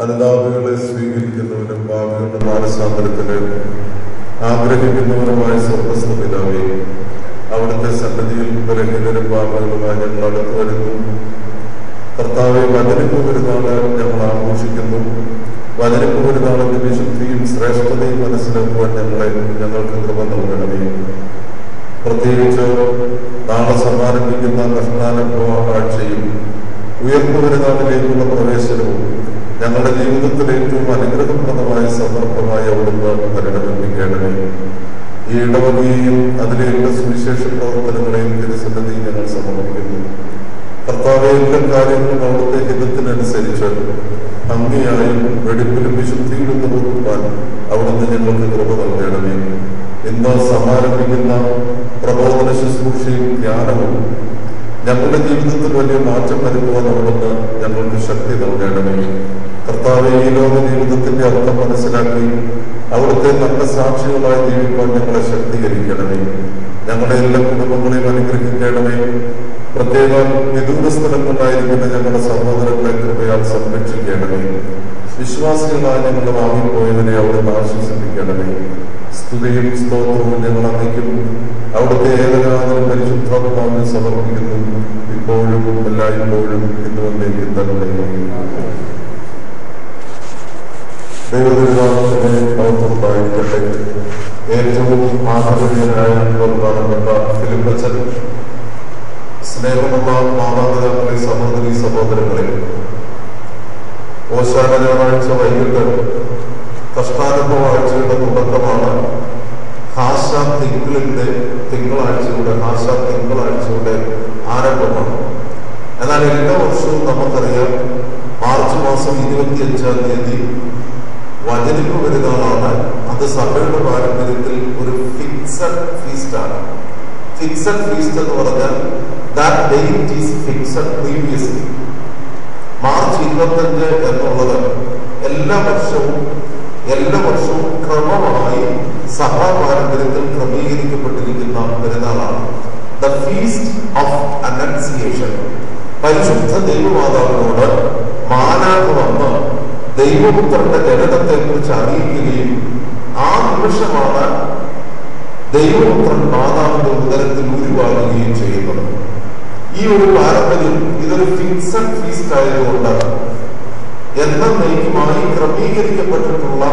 അനുതാപികളെ സ്വീകരിക്കുന്നവരും ഭാവികളുടെ മാനസാന്തരത്തിന് ആഗ്രഹിക്കുന്നവരുമായ സ്വർഗ്ഗസ്ഥ പിതാവേ, അവിടുത്തെ സന്നിധിയിൽ ബലഹീനരും പാപികളുമായി ഞങ്ങൾ അടുത്തു വരുന്നു. കർത്താവെ, വചനപ്പ് പെരുന്നാള് ഞങ്ങൾ ആഘോഷിക്കുന്നു. വചനപ്പ് പെരുന്നാളിന്റെ വിശുദ്ധിയും ശ്രേഷ്ഠതയും മനസ്സിലാക്കുവാൻ ഞങ്ങൾക്ക് കൃപ നൽകണമേ. പ്രത്യേകിച്ച് നാളെ സമാരംഭിക്കുന്ന കഷ്ടാനുഭവ ആഴ്ചയും ഉയർന്നു പെരുന്നാളിലേക്കുള്ള പ്രവേശനവും ഞങ്ങളുടെ ജീവിതത്തിലെ ഏറ്റവും അനുഗ്രഹപ്രദമായ സന്ദർഭമായി അവിടുന്ന് പരിണമിപ്പിക്കണമേ. ഈ ഇടവകയെയും അതിലെ എല്ലാ സുവിശേഷ പ്രവർത്തനങ്ങളെയും തിരുസന്നിധി ഞങ്ങൾ സമർപ്പിക്കുന്നു. കർത്താവെ, എല്ലാ കാര്യങ്ങളും അവിടുത്തെ ഹിതത്തിനനുസരിച്ച് ഭംഗിയായും വെടിപ്പിലും വിശുദ്ധിയിലും നിർവഹിക്കാൻ അവിടുന്ന് ഞങ്ങൾക്ക് കൃപ നൽകണമേ. ഇന്ന് സമാരംഭിക്കുന്ന പ്രബോധന ശുശ്രൂഷയും ധ്യാനവും ഞങ്ങളുടെ ജീവിതത്തിൽ വലിയ മാറ്റം വരുത്തുവാൻ അവിടുന്ന് ഞങ്ങൾക്ക് ശക്തി നൽകണമേ. കർത്താവെ, ഈ ലോക ജീവിതത്തിന്റെ അർത്ഥം മനസ്സിലാക്കി അവിടുത്തെ നല്ല സാക്ഷികളായി ജീവിക്കാൻ ഞങ്ങളെ ശക്തീകരിക്കണമേ. ഞങ്ങളുടെ എല്ലാ കുടുംബങ്ങളെയും അനുഗ്രഹിക്കണമേ. പ്രത്യേക വിദൂര സ്ഥലങ്ങളിലായിരിക്കുന്ന ഞങ്ങളുടെ സഹോദരങ്ങളെ കൃപയാൽ സംരക്ഷിക്കണമേ. വിശ്വാസികളായി ഞങ്ങൾ വാങ്ങിപ്പോയതിനെ അവിടുന്ന് ആശ്വസിപ്പിക്കണമേ. സ്തുതിയും സ്തോത്രവും ഞങ്ങൾ അങ്ങേക്കും അവിടുത്തെ ഏകനാഥനും പരിശുദ്ധാത്മാവിനെ സമർപ്പിക്കുന്നു, ഇപ്പോഴും എല്ലായ്പ്പോഴും ഇന്നുവന്നേക്കും തന്നെ. ദൈവതിരുനാമത്തിന് മഹത്വമുണ്ടായിരിക്കട്ടെ. ഏറ്റവും ആദരണീയനായ പ്രധാനപ്പെട്ട ഫിലിപ്പച്ചൻ, സ്നേഹമുള്ള മാതാപിതാക്കളെ, സഹോദരീ സഹോദരങ്ങളെ, ഓശാന ഞായറാഴ്ച വൈകിട്ട് കഷ്ടാനുഭവ ആഴ്ചയുടെ തുടക്കമാണ്. തിങ്കളാഴ്ചയുടെ ആരംഭമാണ്. എന്നാൽ എല്ലാ വർഷവും നമുക്കറിയാം, മാർച്ച് മാസം 25-ാം തീയതി വചനിപ്പ് പെരുന്നാളാണ്. അത് സഭയുടെ പാരമ്പര്യത്തിൽ ഒരു ഫിക്സഡ് ഫീസ്റ്റാണ്. ഫിക്സഡ് ഫീസ്റ്റ് എന്ന് പറഞ്ഞാൽ that date is fixed previously. March 25 എന്നുള്ളത് എല്ലാ വർഷവും ക്രമമായി സഭാ പാരമ്പര്യത്തിൽ ക്രമീകരിക്കപ്പെട്ടിരിക്കുന്ന പെരുന്നാളാണ്. The feast of Annunciation. പരിശുദ്ധ ദൈവമാതാവിനോട് മാലാഖ വന്ന് ദൈവപുത്രന്റെ ജനനത്തെ കുറിച്ച് അറിയിക്കുകയും ആ നിമിഷമാണ് ദൈവപുത്രൻ മാതാവിന്റെ ഉദരത്തിൽ ഉരുവാകുകയും ചെയ്യുന്നത്. ഈ ഒരു പാരമ്പര്യം ഇതൊരു ഫിക്സഡ് ഫീസ്റ്റ് ആയതുകൊണ്ട് എന്നേക്കുമായി ക്രമീകരിക്കപ്പെട്ടിട്ടുള്ള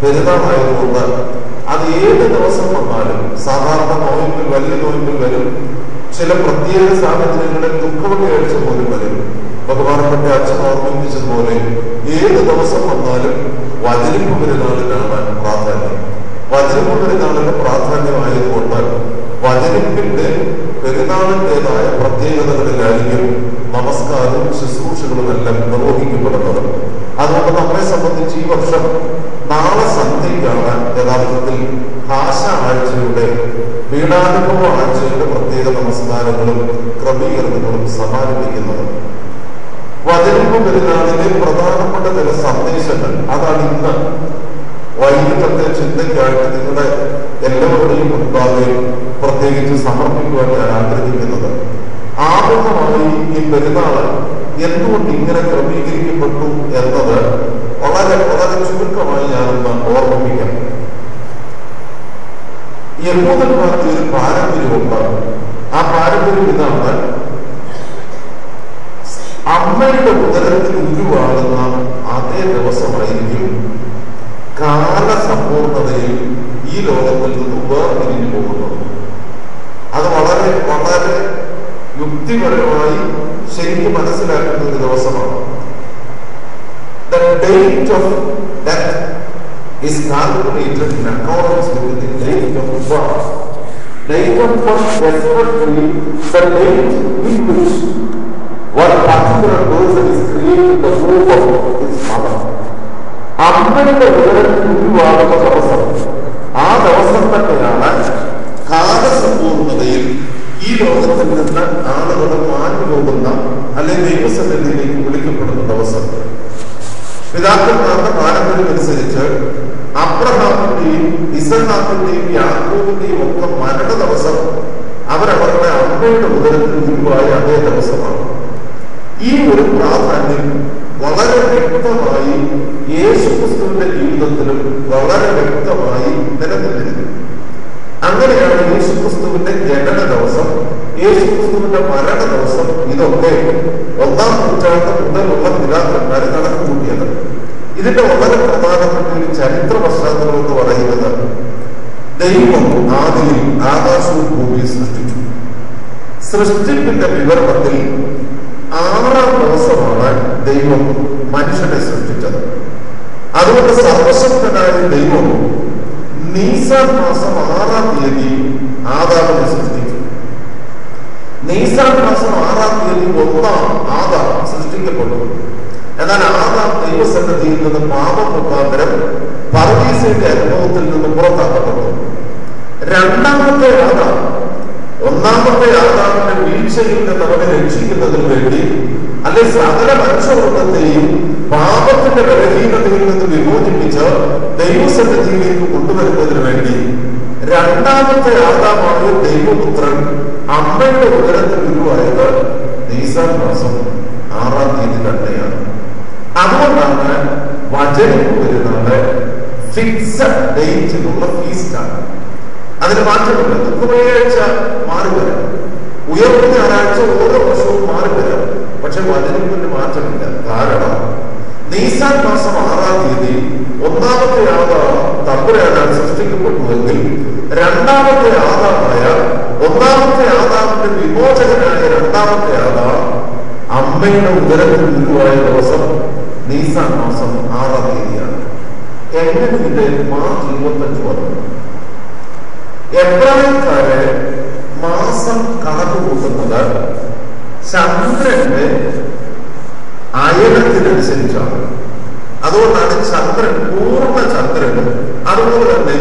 പെരുന്നാളായതുകൊണ്ട് അത് ഏത് ദിവസം വന്നാലും, സാധാരണ നോയമ്പിൽ, വലിയ നോയമ്പിൽ വരും, ചില പ്രത്യേക സാഹചര്യങ്ങളിൽ ദുഃഖവെള്ളിയാഴ്ച പോലും വരും. ബഹുമാനപ്പെട്ട അച്ഛൻ ഓർമ്മിപ്പിച്ചതുപോലെ ഏത് ദിവസം വന്നാലും വചനിപ്പ് പെരുന്നാളിനാണ് പ്രാധാന്യം. വചനിപ്പ് പെരുന്നാളിന് പ്രാധാന്യമായതുകൊണ്ട് വചനിപ്പിന്റെ പെരുന്നാളിൻ്റെതായ പ്രത്യേകതകളിലായിരിക്കും നമസ്കാരവും ശുശ്രൂഷകളും എല്ലാം നിർവഹിക്കപ്പെടുന്നത്. അതുകൊണ്ട് നമ്മെ സംബന്ധിച്ച് ഈ വർഷം നാളെ സന്ധ്യയ്ക്കാണ് യഥാർത്ഥത്തിൽ ഭാഷ ആഴ്ചയുടെ, പീഡാനുഭവ ആഴ്ചയുടെ പ്രത്യേക നമസ്കാരങ്ങളും ക്രമീകരണങ്ങളും സമാരംഭിക്കുന്നത്. വചനിപ്പ് പെരുന്നാളിലെ പ്രധാനപ്പെട്ട ചില സന്ദേശങ്ങൾ അതാണ് ഇന്ന് വൈകിട്ടത്തെ ചിന്തയ്ക്കായിട്ട് നിങ്ങളുടെ എല്ലാവരുടെയും മുൻപാകെ പ്രത്യേകിച്ച് സമർപ്പിക്കുവാൻ ഞാൻ ആഗ്രഹിക്കുന്നത്. ആമുഖമായി ഈ പെരുന്നാൾ എന്തുകൊണ്ട് ഇങ്ങനെ ക്രമീകരിക്കപ്പെട്ടു എന്നത് വളരെ വളരെ ചുരുക്കമായി ഞാനൊന്ന് ഓർമ്മിപ്പിക്കാം. യഹൂദന്മാർക്ക് ഒരു പാരമ്പര്യമുണ്ട്. ആ പാരമ്പര്യം ഇതാണ്: അമ്മയുടെ ഉദരത്തിൽ ഉരുവാകുന്ന അതേ ദിവസമായിരിക്കും കാലസമ്പൂർണതയിൽ ഈ ലോകത്തിൽ നിന്ന് വേർപിരിഞ്ഞു പോകുന്നത്. അത് വളരെ വളരെ യുക്തിപരമായി ശരിക്കും മനസ്സിലാക്കുന്ന ഒരു ദിവസമാണ്. The date of death is calculated in accordance with the date of birth. Date of birth refers to the date in which one particular person is created in the womb of his mother. അമ്മയുടെ ഉദരത്തിൽ ഉരുവാകുന്ന ദിവസം, ആ ദിവസം തന്നെയാണ് കാലസമ്പൂർണതയിൽ ഈ ലോകത്തിൽ നിന്ന് ആളുകൾ മാഞ്ഞു പോകുന്ന, അല്ലെങ്കിൽ ദൈവസന്നിധിയിലേക്ക് വിളിക്കപ്പെടുന്ന ദിവസം. പിതാക്കന്മാരുടെ പാരമ്പര്യം അനുസരിച്ച് അബ്രഹാമിന്റെയും ഇസഹാക്കിന്റെയും യാക്കോബിന്റെയും ഒക്കെ മരണ ദിവസം അവരവരുടെ അമ്മ അമ്മയുടെ ഉദരത്തിൽ ഉരുവായ അതേ ദിവസമാണ്. ഈ ഒരു പ്രാധാന്യം വളരെ വ്യക്തമായി യേശുക്രിസ്തുവിന്റെ ജീവിതത്തിലും വളരെ വ്യക്തമായി നിലനിന്നിരുന്നു. അങ്ങനെയാണ് യേശുക്രിസ്തുവിന്റെ ജനന ദിവസം, യേശുക്രിസ്തുവിന്റെ മരണ ദിവസം ഇതൊക്കെ 1-ാം നൂറ്റാണ്ട് മുതലുള്ള പിതാക്കന്മാർ കണക്ക് കൂട്ടിയത്. ഇതിന്റെ വളരെ പ്രധാനപ്പെട്ട ഒരു ചരിത്ര പശ്ചാത്തലം എന്ന് പറയുന്നത്, ദൈവം ആദിയിൽ ആകാശവും ഭൂമിയും സൃഷ്ടിച്ചു. സൃഷ്ടിപ്പിന്റെ വിവരണത്തിൽ 6-ാം ദിവസമാണ് ദൈവം മനുഷ്യനെ സൃഷ്ടിച്ചത്. അതുകൊണ്ട് സർവശക്തനായ ദൈവം നീസാൻ മാസം 6-ാം തീയതി ആദാമിനെ സൃഷ്ടിച്ചു. നീസാൻ മാസം 6-ാം തീയതി 1-ാം ആദാം സൃഷ്ടിക്കപ്പെട്ടു. എന്നാൽ ആദാം ദൈവസന്നിധിയിൽ നിന്ന് പാപം മുഖാന്തരം പർദീസയുടെ അനുഭവത്തിൽ നിന്ന് പുറത്താക്കപ്പെട്ടു. 2-ാമത്തെ ആദാം 1-ാമത്തെ ആദാമിന്റെ വീഴ്ചയിൽ നിന്ന് അവനെ രക്ഷിക്കുന്നതിന് വേണ്ടി, അല്ലെ സകല മനുഷ്യവർഗത്തെയും പാപത്തിന്റെ ബലഹീനതയിൽ നിന്ന് വിമോചിപ്പിച്ച് ദൈവസന്നിധിയിലേക്ക് കൊണ്ടുവരുന്നതിന് വേണ്ടി 2-ാമത്തെ ആദാമായ ദൈവപുത്രൻ അമ്മയുടെ ഉദരത്തിൽ ഉരുവായത് നീസാൻ മാസം 6-ാം തീയതി തന്നെയാണ്. അതുകൊണ്ടാണ് വചനം പെരുന്നാള് ഫിക്സഡ് ഡേറ്റിലുള്ള ഫീസ്റ്റാണ്. അതിന് മാറ്റമില്ല. ദുഃഖവെള്ളിയാഴ്ച മാറി വരാം, ഉയർന്ന ഞായറാഴ്ച ഓരോ വർഷവും മാറി വരാം. പക്ഷെ വചനത്തിന് മാറ്റമില്ല. കാരണം നീസാൻ മാസം 6-ാം തീയതി 1-ാമത്തെ ആദാം തമ്പുരാനാണ് സൃഷ്ടിക്കപ്പെട്ടുവെങ്കിൽ 2-ാമത്തെ ആദാമായ 1-ാമത്തെ ആദാമിന്റെ വിമോചകനായ 2-ാമത്തെ ആദാം അമ്മയുടെ ഉദരത്തിൽ ഉരുവായ ദിവസം നീസാൻ മാസം 6-ാം തീയതിയാണ്. എങ്ങനെ ഇത് മാർച്ച് 25 വന്നു? എബ്രായക്കാര് മാസം കണക്ക് കൂട്ടുന്നത് ചന്ദ്രന്റെ അയനത്തിനനുസരിച്ചാണ്. അതുകൊണ്ടാണ് ചന്ദ്രൻ പൂർണ്ണ ചന്ദ്രനും അതുപോലെ തന്നെ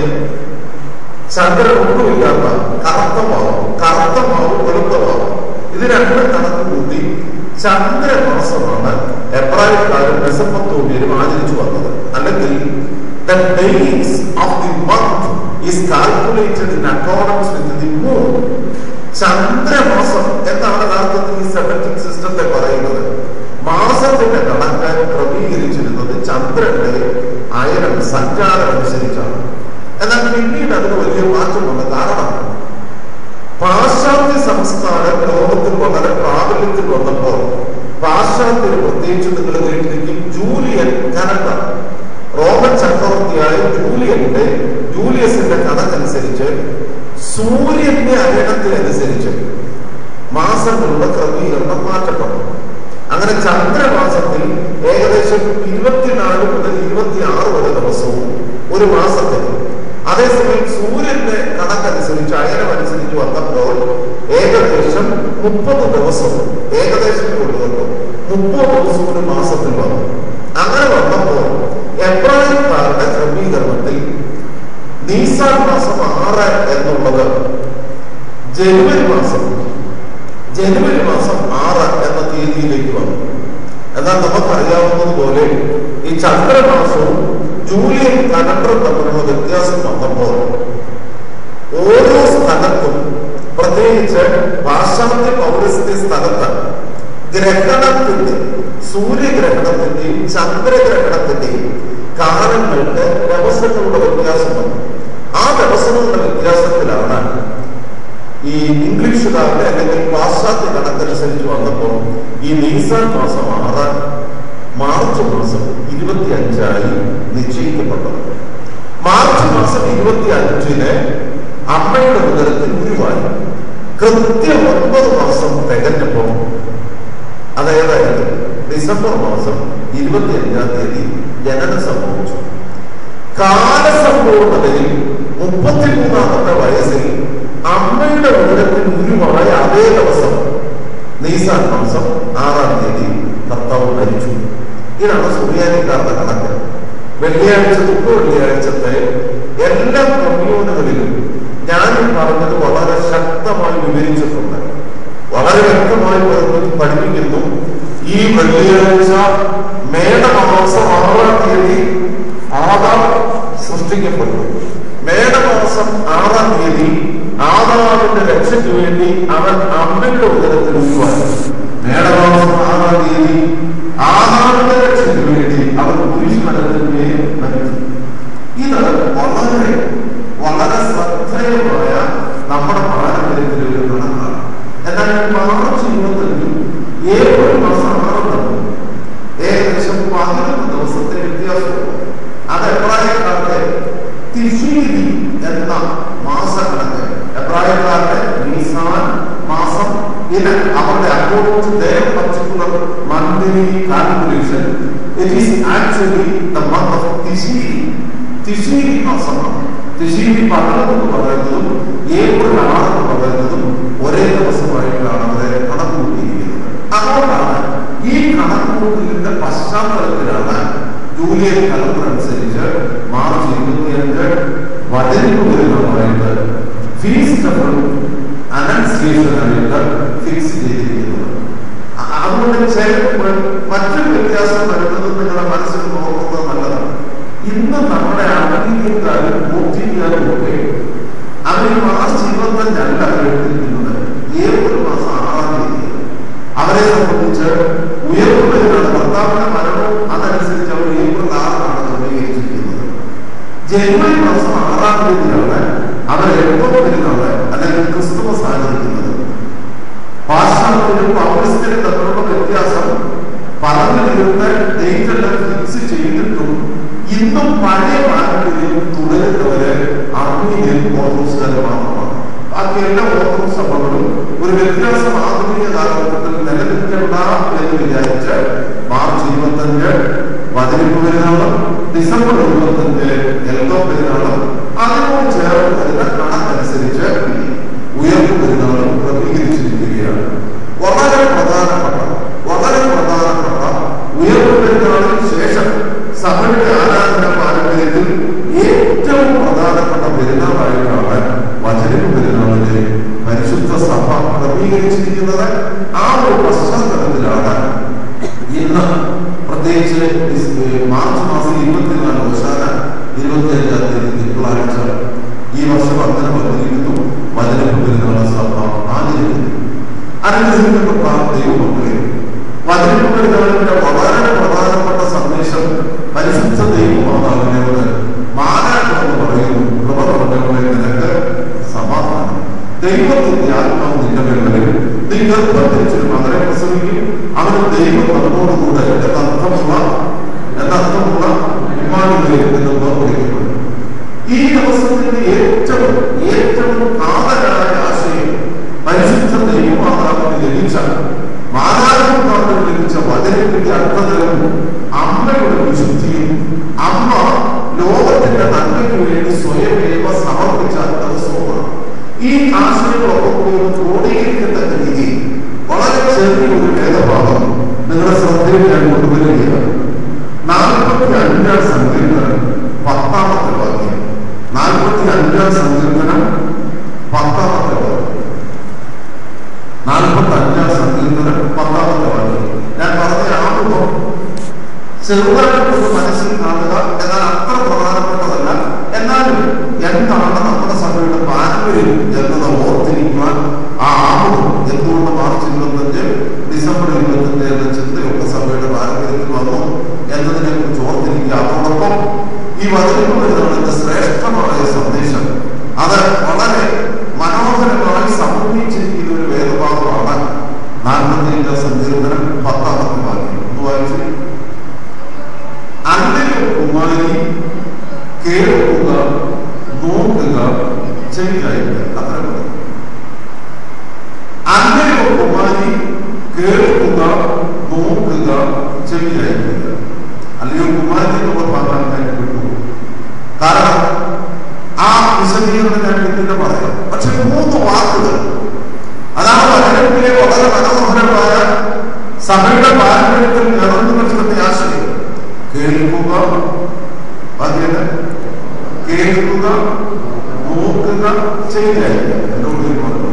ചന്ദ്രൻ ഒന്നുമില്ലാത്ത കറുത്തമാവും വെളുത്തമാവും ഇത് രണ്ടും കണക്ക് കൂട്ടി ചന്ദ്രമാസമാണ് എബ്രായക്കാരും മെസൊപ്പൊത്താമ്യരും ആചരിച്ചു വന്നത്. അല്ലെങ്കിൽ the days of the month is calculated in accordance with the moon. ചന്ദ്രമാസം എന്നാണ് യഥാർത്ഥത്തിൽ ഈ സെമറ്റിക് സിസ്റ്റത്തെ പറയുന്നത്. മാസത്തിന്റെ കണക്ക് ക്രമീകരിച്ചിരുന്നത് ചന്ദ്രന്റെ അയനം സഞ്ചാരം അനുസരിച്ചാണ്. എന്നാൽ പിന്നീട് അതിന് വലിയ മാറ്റം വന്ന കാരണം പാശ്ചാത്യ സംസ്കാരം ലോകത്തിൽ വളരെ പ്രാബല്യത്തിൽ വന്നപ്പോൾ പാശ്ചാത്യർ, പ്രത്യേകിച്ച് നിങ്ങൾ കേട്ടിരിക്കും ജൂലിയൻ കലണ്ടർ, റോമൻ ചക്രവർത്തിയായ ജൂലിയസിന്റെ കണക്കനുസരിച്ച് സൂര്യന്റെ അയനത്തിനനുസരിച്ച് മാസങ്ങളുടെ ക്രമീകരണം മാറ്റപ്പെട്ടു. അങ്ങനെ ചന്ദ്രമാസത്തിൽ ഏകദേശം 24 മുതൽ 26 വരെ ദിവസവും ഒരു മാസത്തിൽ, അതേസമയം സൂര്യന്റെ കണക്കനുസരിച്ച് അയനമനുസരിച്ച് വന്നപ്പോൾ ഏകദേശം 30 ദിവസവും, ഏകദേശം കൊണ്ടുവന്നു 30 ദിവസം ഒരു മാസത്തിൽ വന്നു. അങ്ങനെ വന്നപ്പോൾ എബ്രായക്കാരുടെ ക്രമീകരണത്തിൽ നീസാൻ മാസം 6 എന്നുള്ളത് ജനുവരി മാസം 6 എന്ന തീയതിയിലേക്ക് വന്നു. എന്നാൽ നമുക്കറിയാവുന്നതുപോലെ ഈ ചന്ദ്രമാസവും ജൂലിയൻ കലണ്ടറും തമ്മിലുള്ള വ്യത്യാസം വന്നപ്പോൾ ഓരോ സ്ഥലത്തും, പ്രത്യേകിച്ച് പാശ്ചാത്യ പൗരസ്ത്യ സ്ഥലത്ത് ഗ്രഹണത്തിന്റെ, സൂര്യഗ്രഹണത്തിന്റെയും ചന്ദ്രഗ്രഹണത്തിന്റെയും കാലങ്ങൾക്ക് ദിവസങ്ങളുടെ വ്യത്യാസം വന്നു. ആ ദിവസങ്ങളുടെ വ്യത്യാസത്തിലാണ് ഈ ഇംഗ്ലീഷുകാരുടെ അല്ലെങ്കിൽ പാശ്ചാത്യ കണക്കനുസരിച്ച് വന്നപ്പോൾ ഈ നീസാൻ മാസം 6 മാർച്ച് മാസം 25 നിശ്ചയിക്കപ്പെട്ടത്. മാർച്ച് മാസം 25 അമ്മയുടെ ഉദരത്തിൽ ഉരുവായി. കൃത്യം 9 മാസം തികഞ്ഞപ്പോൾ, അതായത് ഡിസംബർ മാസം 25-ാം തീയതി ജനനം സംഭവിച്ചു. കാലസമ്പൂർണതയിൽ 33-ാമത്തെ വയസ്സിൽ അമ്മയുടെ ഉദരത്തിൽ ഉരുവായ അതേ ദിവസം നീസാൻ മാസം 6-ാം തീയതി കർത്താവ് മരിച്ചു. ഇതാണ് സുറിയാനിക്കാരുടെ കണക്ക്. വെള്ളിയാഴ്ച, വെള്ളിയാഴ്ചത്തെ എല്ലാ കമ്മ്യൂണുകളിലും ഞാൻ പറഞ്ഞത് വളരെ ശക്തമായി വിവരിച്ചിട്ടുണ്ട്. വളരെ വ്യക്തമായി പഠിപ്പിക്കുന്നു. ഈ വെള്ളിയാഴ്ച മേടമാസം 6-ാം തീയതി ആദാം സൃഷ്ടിക്കപ്പെട്ടു. മേടമാസം 6-ാം തീയതി ആദാമിന്റെ രക്ഷയ്ക്ക് വേണ്ടി അവൻ അമ്മ in according to their particular monthly calculation, it is actually the month of Tishri. Tishri masam. Tishri പകർന്നു പറയുന്നതും ഏപ്രിൽ 6 പറയുന്നതും ഒരേ ദിവസമായിട്ടാണ് അവരെ കണക്കുകൂട്ടിയിരിക്കുന്നത്. അതുകൊണ്ടാണ് ഈ കണക്കുകൂട്ടലിന്റെ പശ്ചാത്തലത്തിലാണ് ജൂലിയൻ കലണ്ടർ അനുസരിച്ച് മാർച്ച് 25 വചനപ്പ് പെരുന്നാളായിട്ട് ഫീസ്റ്റ് ഓഫ് അനൻസിയേഷനായിട്ട് ഫിക്സ് ചെയ്തിരിക്കുന്നത്. അതുകൊണ്ട് ചിലപ്പോൾ മറ്റൊരു വ്യത്യാസം വരുന്നത് നിങ്ങളുടെ മനസ്സിൽ നോക്കുന്നത് നല്ലതാണ്. ഇന്ന് നമ്മുടെ അമേരിക്കക്കാരും പോർച്ചുഗീസുകാരും ഒക്കെ അവർ മാർച്ച് 25 അവരെടുത്തിരിക്കുന്നത് ഏപ്രിൽ മാസം 6 അവരെ സംബന്ധിച്ച് ഉയർത്തുന്നതിനാണ് ഭർത്താവിന്റെ മരണവും അതനുസരിച്ച് അവർ ഏപ്രിൽ 6 ക്രമീകരിച്ചിരിക്കുന്നത്. ജനുവരി മാസം 6 അവർ എളുപ്പം പെരുന്നാള് അല്ലെങ്കിൽ ക്രിസ്തുമസ് ആചരിക്കുന്നത്. പാശ്ചാത്യത്തിലും പൗരസ്ത്യനും തമ്മിലുള്ള വ്യത്യാസം പറഞ്ഞിരുന്ന് ഡേറ്റ് എല്ലാം ഫിക്സ് ചെയ്തിട്ടും ഇന്നും പഴയ പാരമ്പര്യം തുടരുന്നവര് അർമീനിയൻ ഓർത്തഡോക്സുകാർ മാത്രമാണ്. ബാക്കി എല്ലാ ഓർത്തഡോക്സ് സഭകളും ഒരു വ്യത്യാസം ആധുനിക കാലഘട്ടത്തിൽ നിലനിൽക്കണ്ട എന്ന് വിചാരിച്ച് മാർച്ച് 25 വചനപ്പ് പെരുന്നാളും ഡിസംബർ 25 എൽദോ പെരുന്നാളും അതിനോട് ചേർന്ന് വരുന്ന കണക്കനുസരിച്ച് ഉയർപ്പ് പെരുന്നാളും ക്രമീകരിച്ചിരിക്കുകയാണ്. വളരെ പ്രധാനപ്പെട്ട ഉയർപ്പ് പെരുന്നാളിന് ശേഷം സഭയുടെ ആരാധന പാരമ്പര്യത്തിൽ ഏറ്റവും പ്രധാനപ്പെട്ട പെരുന്നാളായിട്ടാണ് വചനപ്പ് പെരുന്നാളിനെ പരിശുദ്ധ സഭ ക്രമീകരിച്ചിരിക്കുന്നത്. ആ ഒരു പശ്ചാത്തലത്തിലാണ് ഇന്ന് പ്രത്യേകിച്ച് മാർച്ച് മാസം 24 അവസാന 25-ാം തീയതി തിങ്കളാഴ്ച ഈ വർഷം അങ്ങനെ വന്നിരിക്കുന്നു വചനപ്പ് പെരുന്നാൾ സഭ ആചരിക്കുന്നു. അനുഗ്രഹിക്കപ്പെട്ട ദൈവമക്കളെ, വചനപ്പ് പെരുന്നാളിന്റെ വളരെ പ്രധാനപ്പെട്ട സന്ദേശം പരിശുദ്ധ ദൈവമാതാവിനോട് മാനാണെന്ന് പറയുന്നു. കൃപ പറഞ്ഞവരെ നിനക്ക് സമാധാനം, ദൈവത്തിന്റെ ആത്മാവ് നിന്റെ മേൽ വരും, നീ ഗർഭം ധരിച്ചൊരു മകനെ പ്രസവിക്കും, അവന് ദൈവം നമ്മോടുകൂടെ എന്നർത്ഥമുള്ള ഇമ്മാനുവേൽ എന്ന് വിളിക്കപ്പെടും. ഈ ദിവസത്തിന്റെ ഏറ്റവും കാതലായ ആശയം പരിശുദ്ധ ദൈവമാതാവിന് ലഭിച്ച മാതാപിതാക്കൾ ലഭിച്ച വചനത്തിന്റെ അർത്ഥതലവും അമ്മയുടെ വിശുദ്ധിയും അമ്മ ലോകത്തിന്റെ നന്മയ്ക്ക് വേണ്ടി സ്വയമേവ സമർപ്പിച്ച ദിവസവുമാണ്. ഈ ആശയങ്ങളൊക്കെ കൂടി ക്രോഡീകരിക്കുന്ന രീതി വളരെ ചെറിയൊരു വേദഭാഗം നിങ്ങളുടെ ശ്രദ്ധയിൽ ഞാൻ കൊണ്ടുവരികയാണ്. 45-ാം സങ്കീർത്തനം 10-ാമത്തെ വാക്യം. 45-ാം സങ്കീർത്തനം 10-ാമത്തെ വാക്യം. 45-ാം സങ്കീർത്തനം 10-ാമത്തെ വാക്യം. ഞാൻ പറഞ്ഞ ആമുഖം ചെറുതായിട്ടൊന്ന് മനസ്സിൽ കാണുക, എന്നാൽ അത്ര പ്രധാനപ്പെട്ടതല്ല. എന്നാലും എന്താണ് നമ്മുടെ സഭയുടെ പാരമ്പര്യം എന്നത് ഓർത്തിരിക്കുവാൻ ആ ആമുഖം എന്തുകൊണ്ട് മാർച്ച് 25 ഡിസംബർ 25 എന്ന ചിന്തയൊക്കെ സഭയുടെ പാരമ്പര്യത്തിൽ വന്നു എന്നതിനെ കുറിച്ച് ഓർത്തിരിക്കുക. അതോടൊപ്പം ഈ വചനങ്ങളുടെ ശ്രേഷ്ഠമായ സന്ദേശം അത് വളരെ മനോഹരമായി സമൂഹിച്ചിരിക്കുന്ന ഒരു വേദഭാഗമാണ്. 45-ാം സങ്കീർത്തനം 10-ാമത്തെ വാക്യം ഒന്ന് വായിച്ചു. അല്ലയോ കുമാരി, കേൾക്കുക, നോക്കുക, ചെവിയായില്ല. അത്ര അല്ലയോ കുമാരി, കേൾക്കുക, നോക്കുക, ചെവിയായില്ല. അല്ലയോ കുമാരി എന്നുള്ള പറഞ്ഞാൽ ഞാൻ വിട്ടു. കാരണം ആ വിശദീകരണം ഞാൻ പിന്നീട് പറയാം. പക്ഷെ 3 വാക്കുകൾ അതാണ് വചനത്തിലെ വളരെ മനോഹരമായ സഭയുടെ പാരമ്പര്യത്തിൽ നിറഞ്ഞു നിൽക്കുന്ന ആശയം. കേൾക്കുക, കേൾക്കുക, നോക്കുക, ചെവിയായില്ല. എന്നോട് പറഞ്ഞു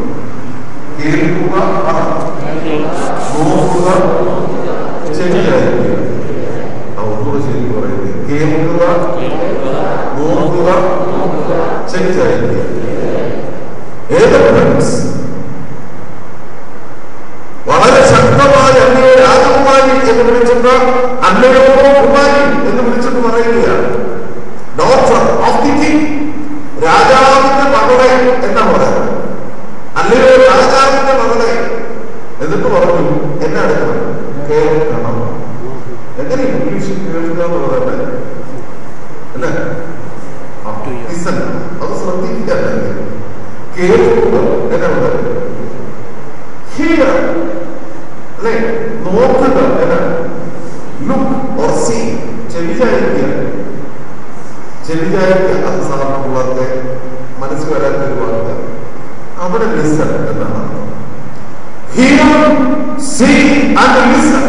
കേൾക്കുക, നോക്കുക, ചെവിയായില്ല. ഒന്നുകൂടെ ശരി പറയുന്നത് കേൾക്കുക, നോക്കുക, ചെവിയായില്ല. വളരെ ശക്തമായ അല്ലയോ രാജകുമാരി എന്ന് വിളിച്ചിട്ട് അല്ലയോ കുമാരി എന്ന് വിളിച്ചിട്ട് പറയുകയാണ്. ഡോക്ടർ ഓഫ് ദി കിങ്, രാജാവിന്റെ മകളെ എന്നാ പറയുന്നത്. അല്ലയോ രാജാവിന്റെ മകളെ എന്നിട്ട് പറഞ്ഞു എന്നെ അടുക്കണം, കേൾക്കണം. എങ്ങനെ ഇംഗ്ലീഷിൽ കേൾക്കുക എന്ന് പറയുന്നത് അല്ലേ? അത് ശ്രദ്ധിക്കുക. കേൾക്കുക എന്നാ പറയുന്നത്. ഹിയർ അല്ലെ? നോക്കുക, ലുക്ക് ഓർ സീ, ചെവിചാരിക്കുക. ചെവിചാരിക്കുക അത് സാധാരണ പിള്ളേർക്ക് മനസ്സിൽ വരാത്ത ഒരു വാക്ക്. അവിടെ ലിസൺ എന്നാണ്. Hear, see and listen.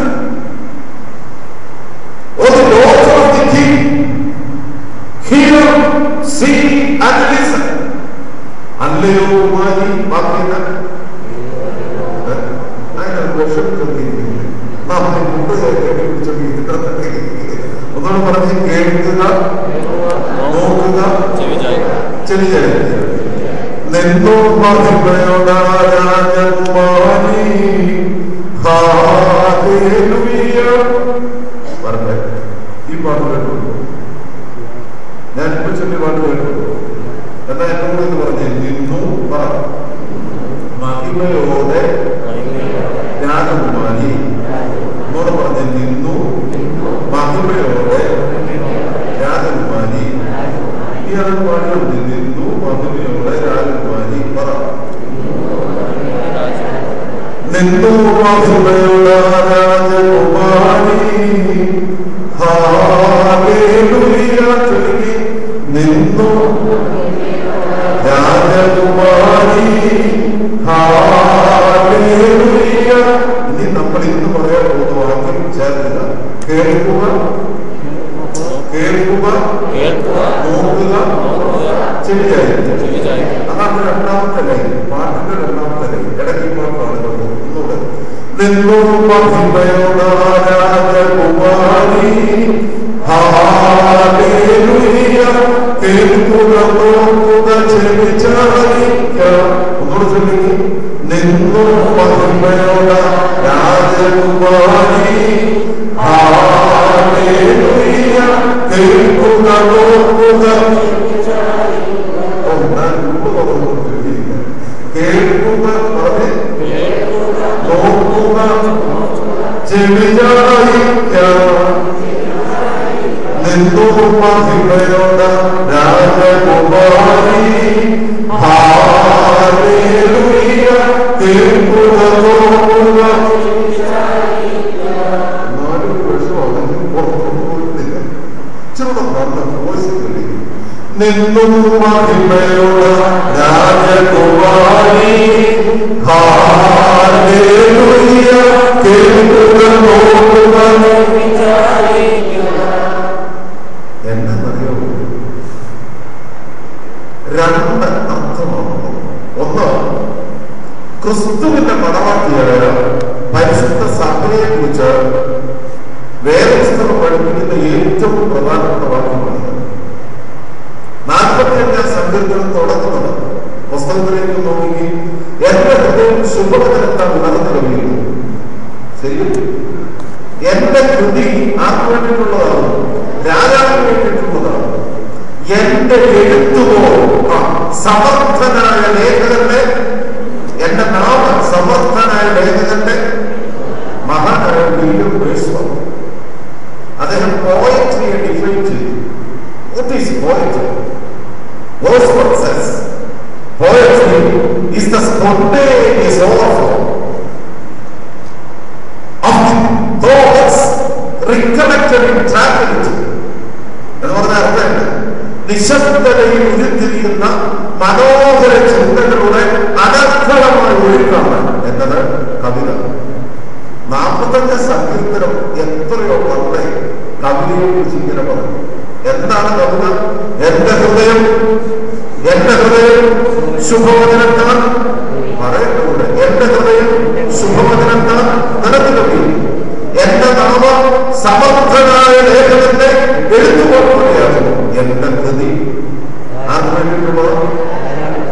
O the daughter of the king, hear, see and listen. അല്ലയോ കുമാരി, വാക്കിന് അതിനെ വിഷമിച്ചൊന്നിരിക്കുന്നു. നമ്മൾ മുമ്പ് കെട്ടിപ്പിടിച്ചൊക്കെ ഒന്നോട് പറഞ്ഞ് കേൾക്കുക, നോക്കുക, ചെവിചാരിക്കുക. നിന്നോ മഹിമയുടെ രാജകുമാരി, ഹല്ലേലൂയ. പറഞ്ഞേ, ഈ പാട്ട് കേട്ടുള്ളൂ. ഞാൻ ഇപ്പൊ ചൊല്ലി പാട്ട് കേട്ടുള്ളൂ. എന്നാ എന്നോട് എന്ന് പറഞ്ഞേ, നിന്നു പറ മഹിമയോടെ രാജകുമാരി. എന്നോട് പറഞ്ഞേ, നിന്നു മഹിമയോടെ രാജകുമാരി. ഈ അത് പാടുണ്ട്, നിന്നു മഹിമയോടെ രാജകുമാരി. പറ, നിന്നു മഹിമയോടെ രാജകുമാരി, ഹല്ലേലൂയ. ചൊല്ലി, നിന്നു രാജകുമാരി, ഹല്ലേലൂയ. ഇനി നമ്മൾ ഇന്ന് പറയാൻ പോകുന്ന വാക്യം ചേർക്കുക. കേൾക്കുക, കേൾക്കുക, നോക്കുക, ചെവിചാരിക്കുക. അതാണ് രണ്ടാമത്തെ ലൈൻ, പാട്ടിന്റെ രണ്ടാമത്തെ ലൈൻ. ഇടയ്ക്ക് പാട്ടാണ് ഒന്നുകൂടെ. നിന്നു മഹിമയോടെ രാജകുമാരി, ഹല്ലേലൂയ. കേൾക്കുക, നോക്കുക, ചെവിചാരിക്കുക. ഒന്നുകൂടെ ചൊല്ലിക്കുക. നിന്നു മഹിമയോടെ രാജകുമാരി, ഹല്ലേലൂയ. കേൾക്കുക, നോക്കുക, കേൾക്കുക, നോക്കുക, ചെവിചാരിക്കുക. നിന്നു മഹിമയോടെ രാജകുമാരി, ഹല്ലേലൂയ. കേൾക്കുക, നോക്കുക. നാലൊരു വർഷമാണെങ്കിൽ പുറത്തൊന്നും പോയിട്ടില്ല. ചെറുപ്പം നല്ല വോയിസ് കേൾക്കും. നിന്നു മഹിമയോടെ രാജകുമാരി, ഹല്ലേലൂയ. കേൾക്കുക, നോക്കുക. എന്നറിയോ, രണ്ട് അർത്ഥമാണ്. ഒന്ന്, ക്രിസ്തുവിന്റെ മണവാട്ടിയായ പരിശുദ്ധ സഭയെ കുറിച്ച് വേദപുസ്തകം പഠിപ്പിക്കുന്ന ഏറ്റവും പ്രധാനപ്പെട്ട വാക്യമാണ്. 45 സങ്കീർത്തനം തുടങ്ങുന്നത് പുസ്തകത്തിലേക്ക് നോക്കി, എന്റെ ഹൃദയം ശുഭവചനത്താൽ നിറഞ്ഞു കഴിയുന്നു. ശരി, എന്റെ കൃതി ആർക്ക് വേണ്ടിയിട്ടുള്ളതാണ്? രാജാവിന് വേണ്ടിയിട്ടുള്ളതാണ്. എന്റെ എഴുത്തുമോ സമർത്ഥനായ ലേഖകന്റെ, എന്റെ നാമം സമർത്ഥനായ ലേഖകന്റെ മഹാനായ വില്യം വേഴ്സ്വർത്ത്. അദ്ദേഹം പോയട്രിയെ ഡിഫൈൻ ചെയ്തു. What is poetry? Wordsworth says, poetry is the spontaneous overflow of thoughts recollected in tranquility. എന്ന് പറഞ്ഞ അർത്ഥമുണ്ട്. നിശബ്ദതയിൽ ഉരുത്തിരിയുന്ന മനോഹര ചിന്തകളുടെ അനർത്ഥമായ ഒഴുക്കാണ് എന്നത് കവിത. 45 സങ്കീർത്തനം എത്രയോ പണ്ടേ കവിതയെ കുറിച്ച് ഇങ്ങനെ പറഞ്ഞു. എന്താണ് കവിത? എന്റെ ഹൃദയം ശുഭവചനത്താൽ പറയുന്നുണ്ട്. എന്റെ ഹൃദയം ശുഭവചനത്താൽ നിറഞ്ഞു കഴിയും. എന്റെ നാമം സമർത്ഥനായ ലേഖകന്റെ എഴുത്തുകൊണ്ടുകയാകുന്നു. എന്റെ കൃതി ആർക്ക് വേണ്ടിയിട്ടുള്ളത്?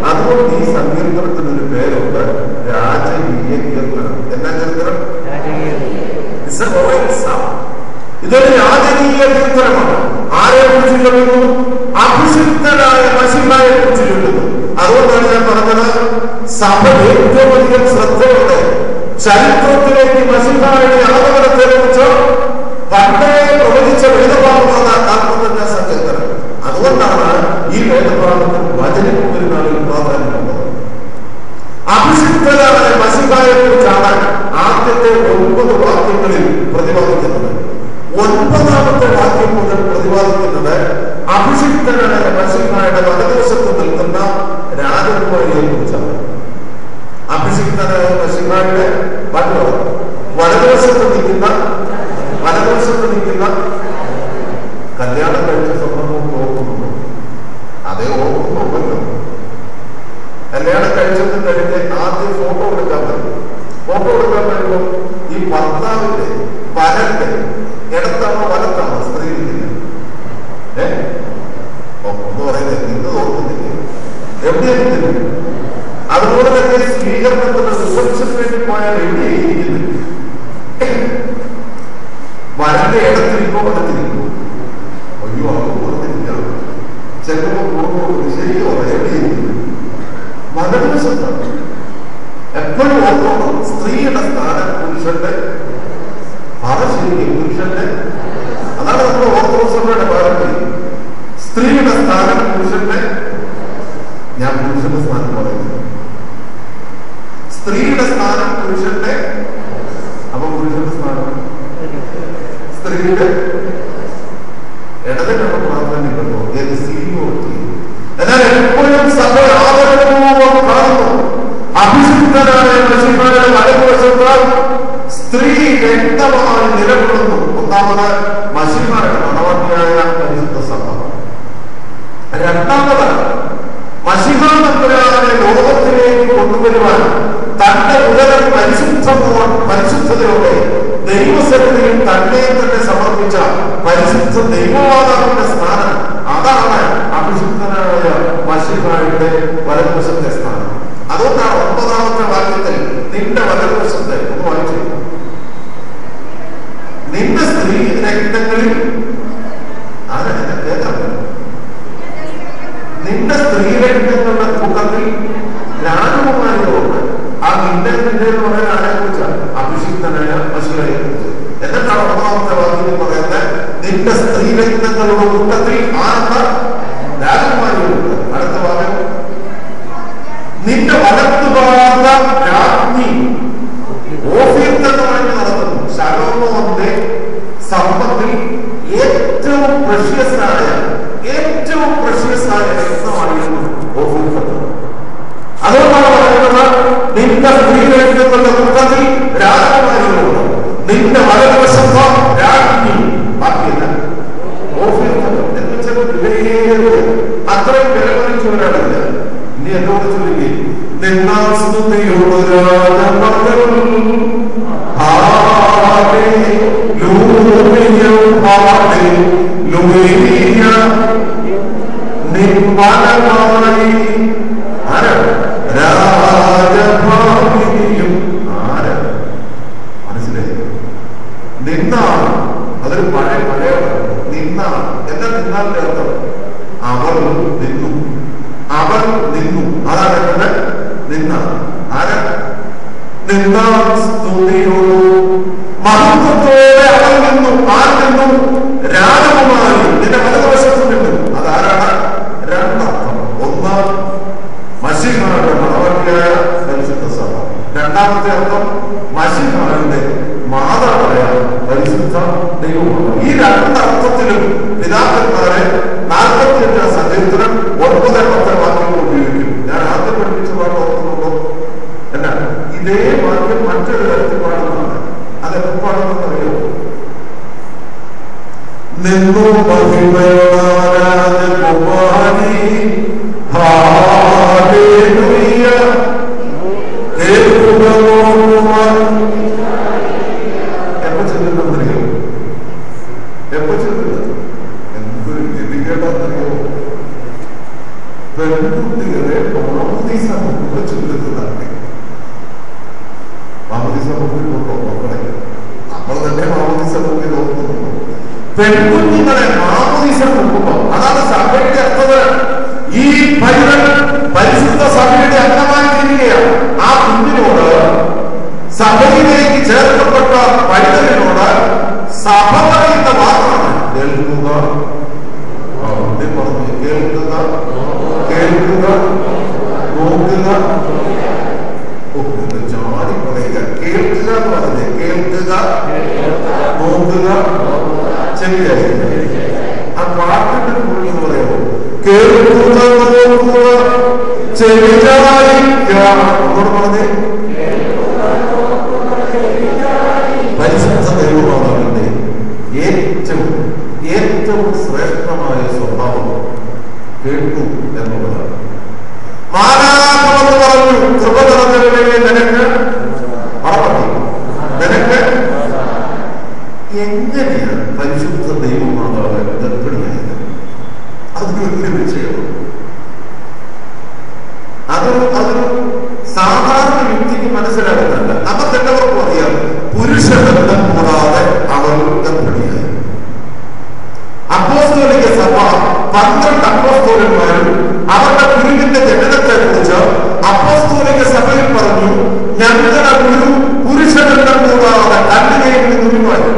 അതുകൊണ്ട് ഈ സങ്കീർത്തനത്തിനൊരു പേരുണ്ട്, രാജകീയ കീർത്തനം. എന്നാ കീർത്തനം? ഇതൊരു രാജകീയ കീർത്തനമാണ്. ആരെ കുറിച്ച് ചൊല്ലുന്നു? അഭിഷിക്തനായ മശിഹായെ കുറിച്ച് ചൊല്ലുന്നു. അതുകൊണ്ടാണ് ഞാൻ പറഞ്ഞത്, സഭ ഏറ്റവും അധികം ശ്രദ്ധയോടെ ചരിത്രത്തിലേക്ക് മശിഹായുടെ ആഗമനത്തെ കുറിച്ച് പണ്ടേ പ്രവചിച്ച വേദഭാഗമാണ് 45 സങ്കീർത്തനം. അതുകൊണ്ടാണ് ഈ വേദഭാഗത്തിന് വചനം പെരുന്നാളിൽ പ്രാധാന്യമുള്ളത്. അഭിഷിക്തനായ മശിഹായെ കുറിച്ചാണ് ആദ്യത്തെ 9 വാക്യം മുതൽ പ്രതിപാദിക്കുന്നത് അഭിഷിക്തനായ മശീഹയുടെ വലതുവശത്ത് നിൽക്കുന്ന രാജകുമാരിയെ കുറിച്ചാണ്. അഭിഷിക്തനായ മശീഹയുടെ വലതുവശത്ത് നിൽക്കുന്ന കല്യാണം കഴിച്ച സന്ദർഭം ഓർക്കുന്നുണ്ടോ? അതേ ഓർക്കുന്നുണ്ടല്ലോ. കല്യാണം കഴിച്ചത് കഴിഞ്ഞ് ആദ്യം ഫോട്ടോ എടുക്കാൻ പറ്റും. ഫോട്ടോ എടുക്കാൻ പറ്റുമ്പോൾ ഈ ഭർത്താവിന്റെ വലന്റെ ഇടത്താണോ വലത്താണോ സ്ത്രീ ഇരിക്കുന്നത്? ഒന്ന് പറയുന്നത് നിന്ന് തോന്നുന്നില്ല, എവിടെയായിരിക്കുന്നു. അതുപോലെ തന്നെ സ്വീകരണത്തിന് റിസപ്ഷന് വേണ്ടി പോയാൽ എവിടെയായിരിക്കുന്നു? വലന്റെ ഇടത്തിരിക്കോ വലത്തിരിക്കോ? അയ്യോ അത് ഓർത്തിരിക്കണം. ചെറുപ്പം പോകുമ്പോൾ ശരിയോ എവിടെയായിരിക്കുന്നു? വലതുവശത്താണ്. എപ്പോഴും ഓർക്കണം, സ്ത്രീയുടെ സ്ഥാനം പുരുഷന്റെ പുരുഷന്റെ അതാണ് നമ്മുടെ ഓർത്തഡോക്സ് സഭയുടെ പാരമ്പര്യം. സ്ത്രീയുടെ സ്ഥാനം പുരുഷന്റെ, ഞാൻ പുരുഷന്റെ സ്ഥാനം പറയുന്നത്, സ്ത്രീയുടെ സ്ഥാനം പുരുഷന്റെ. അപ്പൊ പുരുഷന്റെ സ്ഥാനം സ്ത്രീയുടെ ഇടതിനുള്ള പ്രാധാന്യം കണ്ടോ? ഏത് സീനിയോറിറ്റി. എന്നാൽ എപ്പോഴും സഭ ആദരപൂർവ്വം കാണുന്നു അഭിഷിക്തനായ മശീഹയുടെ വലതുവശത്താൽ സ്ത്രീ വ്യക്തമായി നിലകൊള്ളുന്നു. ഒന്നാമത് മശീഹയുടെ മണവാട്ടിയായ പരിശുദ്ധ സഭ. രണ്ടാമത് മശീഹ തമ്പുരാനെ ലോകത്തിലേക്ക് കൊണ്ടുവരുവാൻ തന്റെ ഉദരം പരിശുദ്ധതയോടെ ദൈവസന്നിധിയിൽ തന്നെ സമർപ്പിച്ച പരിശുദ്ധ ദൈവമാതാവിന്റെ സ്ഥാനം. അതാണ് അഭിഷിക്തനായ മശീഹയുടെ വലതുവശത്തെ സ്ഥാനം. അതുകൊണ്ടാണ് 9-ാമത്തെ വാക്യത്തിൽ നിന്റെ വലതുവശത്തെ ഒന്ന് വായിച്ചു, നിന്റെ സ്ത്രീ രക്തങ്ങളിൽ ആരാണ് കേൾക്കാൻ പറ്റും? നിന്റെ സ്ത്രീ രക്തങ്ങളുടെ കൂട്ടത്തിൽ രാജകുമാരികളുണ്ട്. ആ നിന്റെ എന്ന് പറയാൻ ആരെ കുറിച്ചാണ്? അഭിഷിക്തനായ മശീഹയെ കുറിച്ച്. എന്നിട്ടാണ് 9-ാമത്തെ വാക്യത്തിൽ പറയുന്നത് നിന്റെ സ്ത്രീ രക്തങ്ങളുടെ കൂട്ടത്തിൽ ആരുടെ രാജകുമാരികളുണ്ട്. അടുത്ത വാക്യം, നിന്റെ വലത്തുഭാഗ രാജ്ഞി ഓഫീർത്തമായി നടത്തുന്നു. ശലോമോന്റെ സമ്പത്തിൽ ഏറ്റവും പ്രഷ്യസായ രത്നമായിരുന്നു ഓഫീർത്തം. അതുകൊണ്ടാണ് പറയുന്നത് നിന്റെ സ്ത്രീകളുടെ കൂട്ടത്തിൽ രാജകുമാരികളുണ്ട്. നിന്റെ വലതുവശത്ത രാജ്ഞി ബാക്കിയല്ല ഓഫീർത്തം എന്ന് വെച്ചാൽ അത്രയും വിലമതിച്ചവരാണില്ല. ഇനി എന്നോട് ചൊല്ലുകയും നിന്നാൽ സ്തുതിയുള്ള രാജമകൾ നിൻവലമായി രാജഭാമിനിയും മനസ്സിലായി. നിന്നാണ്, അതൊരു പഴയ നിന്നാണ്. എന്താ നിന്നാലിന്റെ അർത്ഥം? അവൾ നിന്നു, അവൾ നിന്നു. അതാണ് എന്നത് നിന്ന. ആരാ? നിന്നാ സ്തുതിയോടു മഹത്വത്തോടെ അവൾ നിന്നു. ആർ നിന്നു? രാജകുമാരി നിന്റെ വലതുവശത്ത് നിന്നു. അതാരാണ്? രണ്ടർത്ഥം. ഒന്ന് മശീഹയുടെ മണവാട്ടിയായ പരിശുദ്ധ സഭ. രണ്ടാമത്തെ അർത്ഥം മശീഹയുടെ മാതാവായ പരിശുദ്ധ ദൈവമാണ്. ഈ രണ്ടർത്ഥത്തിലും പിതാക്കന്മാരെ 48 സങ്കീർത്തനം 9-10 വാക്യങ്ങൾ ഉപയോഗിക്കും. ഞാൻ ആദ്യം പഠിപ്പിച്ച പാട്ട് ഓർക്കുന്നുണ്ടോ? എന്നാ ഇതേ വാക്യം മറ്റൊരു തരത്തിൽ പാടുന്നതാണ്. അതെപ്പോ പാടുന്നത് അറിയോ? നിന്നു മഹിമയാരാജകുമാരി ഹല്ലേലൂയ കേൾക്കുക നോക്കുവാൻ. എപ്പോ ചെല്ലുന്നറിയോ? എപ്പോ ചെല്ലുന്നത്? എന്തൊരു ഗതികേടാന്നറിയോ? പെൺകുട്ടികളെ മാമോദീസ മുമ്പ് ചൊല്ലുന്നതാണ്. മാമോദീസ മുമ്പിൽ കൊണ്ടോ മക്കളെ? നമ്മൾ തന്നെ മാമോദീസ മുമ്പിൽ നോക്കുന്നുണ്ടോ? പെൺകുഞ്ഞുങ്ങളെ മാമോദീസ മുമ്പോ? അതാണ് സഭയുടെ അർത്ഥം. ഈ പൈതൽ പരിശുദ്ധ സഭയുടെ അംഗമായി തീരുകയാണ്. ആ കുഞ്ഞിനോട്, സഭയിലേക്ക് ചേർക്കപ്പെട്ട പൈതലിനോട് സഭ പറയുന്ന വാക്കാണ് കേൾക്കുക. പറഞ്ഞു കേൾക്കുക, കേൾക്കുക, നോക്കുക. ചാടി പറയുക. കേൾക്കുക എന്ന് പറഞ്ഞ് കേൾക്കുക, നോക്കുക, ചെവിയായി കേൾക്കുക, നോക്കുക, ചെവിചായിക്കാം. പറഞ്ഞേ, പരിശുദ്ധ ദൈവമാതാവിന്റെ ഏറ്റവും ശ്രേഷ്ഠമായ സ്വഭാവം കേൾക്കൂ എന്നുള്ളതാണ്. മാലാഖമെന്ന് പറഞ്ഞു, കൃപ നിറഞ്ഞവനെ നിനക്ക് നിനക്ക് എങ്ങനെയാണ് പരിശുദ്ധ ദൈവമാതാവ് ഗർഭിണിയായത്? അതൊരു വലിയ വിഷയമാണ്. അതൊരു സാധാരണ വ്യക്തിക്ക് മനസ്സിലാകുന്നതല്ല. നമുക്കെല്ലാവർക്കും അറിയാം, പുരുഷ ബന്ധം കൂടാതെ അവർ ഗർഭിണിയായി. അപ്പോസ്തോലിക സഭ 12 അപ്പോസ്തോലന്മാരും അവരുടെ ഗുരുവിന്റെ ജനനത്തെ കുറിച്ച് അപ്പോസ്തോലിക സഭയിൽ പറഞ്ഞു, ഞങ്ങളുടെ ഗുരു പുരുഷ ബന്ധം കൂടാതെ കല്ലുകയിൽ ഗുരുവായി.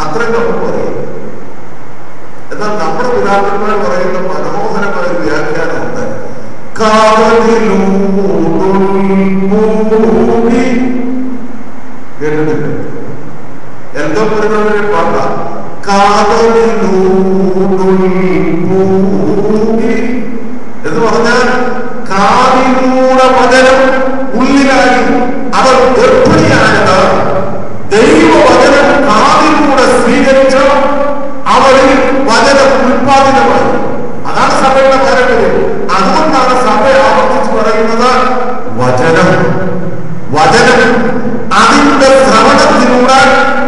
അത്രയും നമുക്ക് പറയാം. എന്നാൽ നമ്മുടെ പിതാക്കന്മാർ പറയുന്ന മനോഹരമായ ഒരു വ്യാഖ്യാനമുണ്ട്. കേട്ടിട്ടില്ല? എന്തോ പറയുന്നവരെ പാട്ട എന്ന് പറഞ്ഞാൽ കാതിലൂടെ വചനം ഉള്ളിലായി. അവർ ഗർഭിണിയായത് ദൈവവചനം കാതിലൂടെ സ്വീകരിച്ച് അവരിൽ വചനം ഉൽപാദിതമായി. അതാണ് സഭയുടെ പാരമ്പര്യം. അതുകൊണ്ടാണ് സഭ ആവർത്തിച്ച് പറയുന്നത് വചനം വചനം അതിന്റെ ശ്രവണത്തിലൂടെ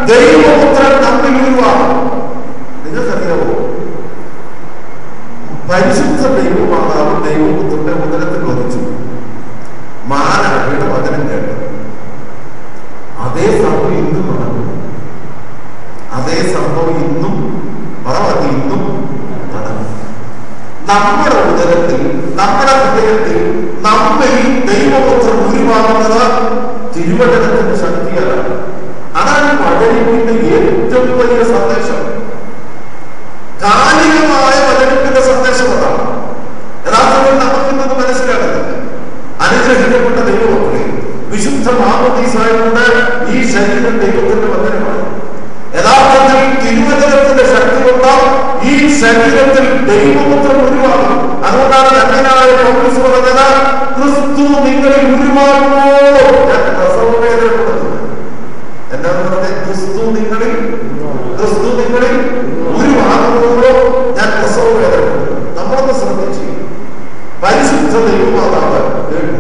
ദൈവപുത്രൻ നമ്മിൽ ഉരുവാകും. നിങ്ങൾക്കറിയാവോ, പരിശുദ്ധ ദൈവമാതാവ് ദൈവപുത്രന്റെ ഉദരത്തിൽ വധിച്ചു. മാനവയുടെ വചനം കേട്ടു. അതേ സംഭവം ഇന്നും നടക്കും. അതേ സംഭവം ഇന്നും ഇന്നും നടക്കും. നമ്മുടെ ഉദരത്തിൽ, നമ്മുടെ ഹൃദയത്തിൽ നമ്മിൽ ദൈവപുത്രൻ ഉരുവാകുന്നത് തിരുവചനത്തിന്റെ ശക്തിയാണ്. അതാണ് വചനത്തിന്റെ ഏറ്റവും വലിയ സന്ദേശം. കാലികമായ വചനത്തിന്റെ സന്ദേശം അതാണ്. യഥാർത്ഥത്തിൽ നമുക്കിന്നത് മനസ്സിലാകുന്നില്ല. അനുഗ്രഹിക്കപ്പെട്ട ദൈവമക്കളെ, വിശുദ്ധ മാമോദീസായതുകൊണ്ട് ഈ ശരീരം ദൈവത്തിന്റെ വചനമാണ്. യഥാർത്ഥത്തിൽ തിരുവചനത്തിന്റെ ശക്തി കൊണ്ട് ഈ ശരീരത്തിൽ ദൈവപുത്രൻ ഉരുവാകും. അതുകൊണ്ടാണ് ധന്യനായ പൗലോസ് പറഞ്ഞത്, ക്രിസ്തു നിങ്ങളിൽ ഉരുവാകുമോ ഞാൻ പ്രസവവേദനപ്പെടുന്നത്. എന്താന്ന് പറഞ്ഞത്? ക്രിസ്തു നിങ്ങളിൽ ഉരുവാകുമോ ഞാൻ പ്രസവവേദനപ്പെടുന്നത്. നമ്മളൊന്ന് ശ്രദ്ധിച്ചു. പരിശുദ്ധ ദൈവമാതാവ് കേട്ടു.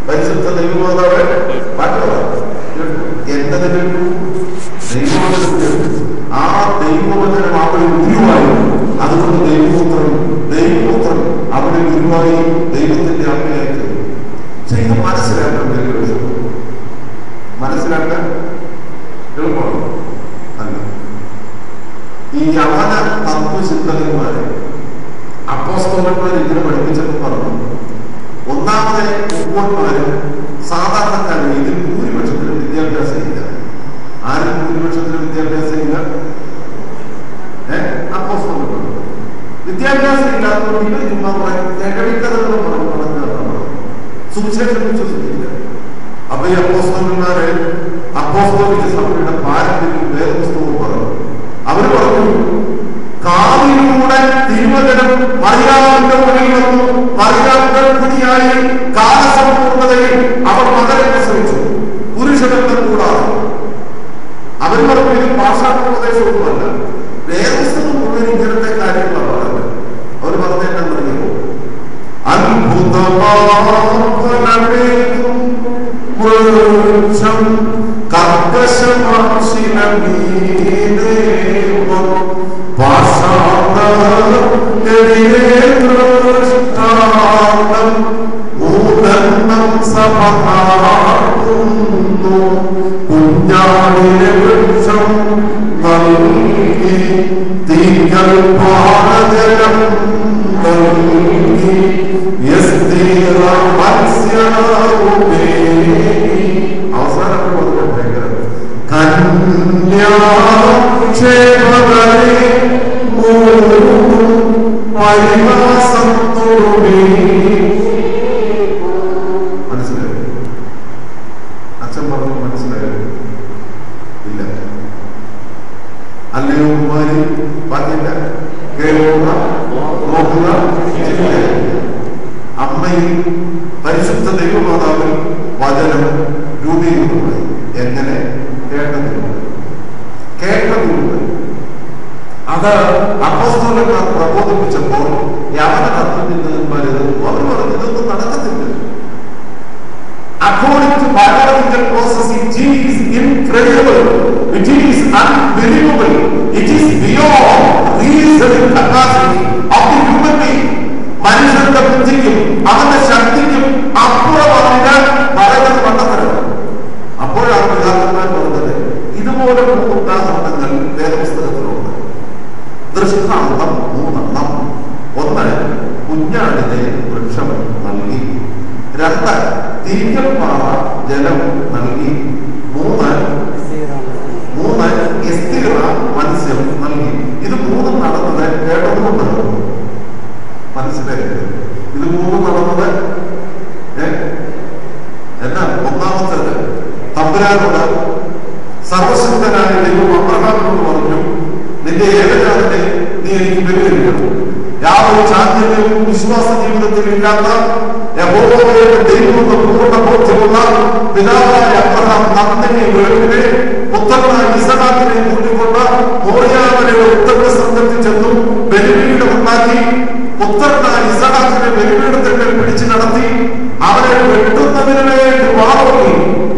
പരിശുദ്ധ ദൈവമാതാവ് പാട്ടുകളാണ് എന്നത് കേട്ടു. ദൈവവചനം കേട്ടു. ആ ദൈവവചനം അവിടെ ഉരുവായി. അതുകൊണ്ട് ദൈവപുത്രൻ അവിടെ ഉരുവായി ദൈവത്തിന്റെ അമ്മയായി തീർന്നു. പക്ഷെ ഇത് മനസ്സിലാക്കാൻ എളുപ്പമാണ് അല്ല. ഈ യവന തത്വചിന്തകന്മാരെ അപ്പോസ്തലന്മാർ ഇതിനെ പഠിപ്പിച്ചെന്ന് പറഞ്ഞു. ഒന്നാമത്തെ മുപ്പോന്മാര് സാധാരണക്കാരും ഇതിൽ ഭൂരിപക്ഷത്തിനും വിദ്യാഭ്യാസം ഇല്ല. ആരും ഭൂരിപക്ഷത്തിനും വിദ്യാഭ്യാസം ഇല്ല. അപ്പോസ്തലന്മാർ വിദ്യാഭ്യാസം ഇല്ലാത്തതുകൊണ്ട് ഇവർ ചുമ്മാ ജഗവിക്കഥകളും പറഞ്ഞു സുവിശേഷം വിശ്വസിക്കില്ല. അപ്പൊ ഈ അപ്പോസ്തലന്മാരെ അപ്പോസ്തലിക സഭയുടെ പാരമ്പര്യം വേദപുസ്തകവും പറഞ്ഞു. അവര് പറഞ്ഞു, കാതിലൂടെ തിരുവചനം മറിയാമിന്റെ മുന്നിൽ വന്നു. മറിയാം ഗർഭിണിയായി കാലസമ്പൂർണതയിൽ അവർ മകനെ പ്രസവിച്ചു. പുരുഷബന്ധം കൂടാതെ. അവർ പറഞ്ഞു ഇത് ഭാഷാപ്രദേശമൊന്നുമല്ല, വേദപുസ്തകം മുഴുവൻ ഇങ്ങനത്തെ കാര്യങ്ങളാണ് പറഞ്ഞത്. അവർ പറഞ്ഞെന്നറിയുമോ? അത്ഭുതമാർഗമേകും വൃക്ഷം കർക്കശമാശിലമീനേവം പാഷാണ്ഡം ഭൂതന്നം സഭകാക്കുന്നു. കുഞ്ഞാടിനെ വൃക്ഷം നൽകി തീകൾ പാടജലം നൽകി അവസാനം ഭയങ്കര കന്യാക്ഷേപകരെ മനസ്സിലായോ? അച്ഛൻ പറഞ്ഞു മനസ്സിലായോ? ഇല്ല. അല്ലയോ കുമാരി പറഞ്ഞില്ല. കേൾക്കുക, നോക്കുക, അമ്മയിൽ പരിശുദ്ധ ദൈവമാതാവിൽ വചനം രൂപീകൃതമായി. എങ്ങനെ? കേട്ടതിലൂടെ. അത് അപ്പോസ്തലന്മാർ പ്രബോധിപ്പിച്ചപ്പോൾ യവന തത്വചിന്തകന്മാർ എതിർത്തു. അവർ പറഞ്ഞു ഇതൊന്നും നടക്കത്തില്ല. According to biological process, it is incredible, it is unbelievable, it is beyond reasoning capacity of the human being. മനുഷ്യന്റെ ബുദ്ധിക്കും അവന്റെ ശക്തിക്കും അപ്പുറമാണ് പറയുന്നത് കണ്ടെത്തരുത്. അപ്പോഴാണ് പിതാക്കന്മാർ പറഞ്ഞത്. ഇതുപോലെ 3 ഉദാഹരണങ്ങൾ വേദപുസ്തകത്തിലുണ്ട്. ദൃഷ്ടാന്തം 3. 1, കുഞ്ഞാടിനെ വൃക്ഷം നൽകി. 2, തീക്കൽപ്പാറ ജലം നൽകി. 3, എസ്തീറ മത്സ്യം നൽകി. ഇത് 3 നടന്നത് കേട്ടതുകൊണ്ട് മനസ്സിലായത്. ഇത് 3 നടന്നത് എന്നാ? ഒന്നാമത്തേത്, തമ്പുരാനോട് സർവശക്തനായ ദൈവം അബ്രഹാമിനോട് പറഞ്ഞു, നിന്റെ ഏകജാതനെ നീ എനിക്ക് ബലികഴിക്കണം. യാതൊരു ചാഞ്ചല്യവും വിശ്വാസ ജീവിതത്തിൽ ഇല്ലാത്ത യഹോവയുടെ ദൈവമെന്ന് പൂർണ്ണ ബോധ്യമുള്ള പിതാവായ അബ്രഹാം നന്ദിനെ വേണ്ടിനെ പുത്രനായ ഇസഹാക്കിനെ കൂട്ടിക്കൊണ്ട് മോറിയാവിലെ ഉത്തരസംഘത്തിൽ ചെന്നു ബലിപീഠം ഉണ്ടാക്കി. പുത്രനായ ഇസഹാക്കിനെ ബലിപീഠത്തിൽ പിടിച്ചു നടത്തി അവനെ വെട്ടുന്നതിന് വേണ്ടി വാളോങ്ങി.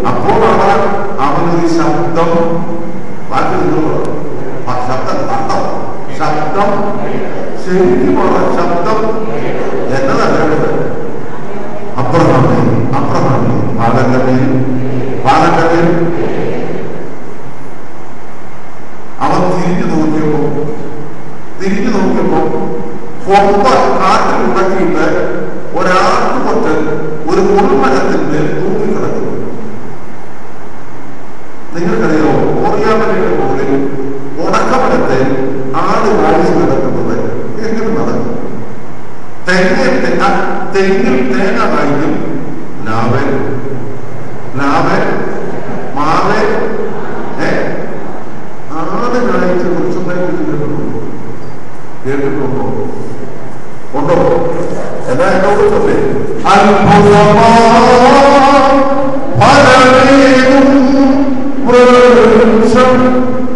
അപ്പോഴാണ് അവനൊരു ശബ്ദം, ബാക്കി ശബ്ദം കണ്ടം, ശബ്ദം ശരിക്കുമാണ് ശബ്ദം എന്നതല്ല. അബ്രഹാമേ ബാലന്റെ മേൽ അവൻ തിരിഞ്ഞു നോക്കിയപ്പോ കൊമ്പ് കാറ്റിൽ ഉടക്കിയിട്ട് ഒരാട്ടുകൊട്ട് ഒരു മുൾമരത്തിന്റെ തൂക്കിക്കിടക്കുന്നു. നിങ്ങൾക്കറിയോ, ഓറിയാമലയുടെ മുകളിൽ ഉണക്കമരത്തെ ആട് വാഴിച്ചു കിടക്കുന്നത് എങ്ങനെ നടക്കും? തെങ്ങിൽ തേങ്ങ കായ്ക്കും. ലാവൻ മാവൻ ആട് കായ്ച്ച് വൃക്ഷത്തെ കുറിച്ച് കേട്ടിട്ടുണ്ടോ? ഉണ്ടോ? എന്നാ എന്നോട് ചൊല്ലേ.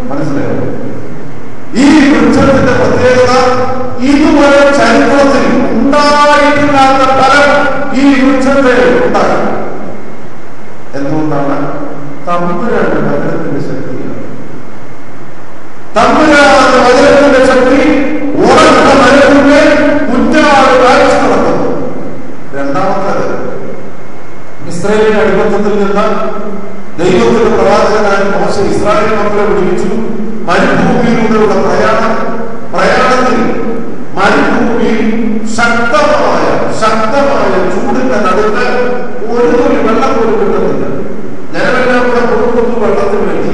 മനസ്സിലായോ? ഈ വൃക്ഷത്തിന്റെ പ്രത്യേകത ഇതുവരെ ചരിത്രത്തിൽ ഉണ്ടായിട്ടില്ലാത്ത ഫലം ഈ വൃക്ഷത്തെ ഉണ്ടാകും. എന്തുകൊണ്ടാണ്? തമ്പുരാന്റെ വചനത്തിന്റെ ശക്തിയാണ്. തമ്പുരാന്റെ വചനത്തിന്റെ ശക്തി ഉറച്ച മരത്തിന്റെ കുഞ്ഞാട് കാഴ്ച നടക്കുന്നു. രണ്ടാമത്തേത്, ഇസ്രായേലിന്റെ അടിമത്തത്തിൽ നിന്ന് ദൈവത്തിന്റെ പ്രവാചകനായ മോശെ ഇസ്രായേൽ മക്കളെ വിളിച്ചു. മരുഭൂമിയിലൂടെയുള്ള പ്രയാണത്തിൽ മരുഭൂമിയിൽ ശക്തമായ ചൂടിന്റെ നടുക്ക് ഒരു തുള്ളി വെള്ളം പോലും കിട്ടുന്നില്ല. ജനമെല്ലാം കൂടെ കൊടുക്കുന്നു വെള്ളത്തിന് വേണ്ടി.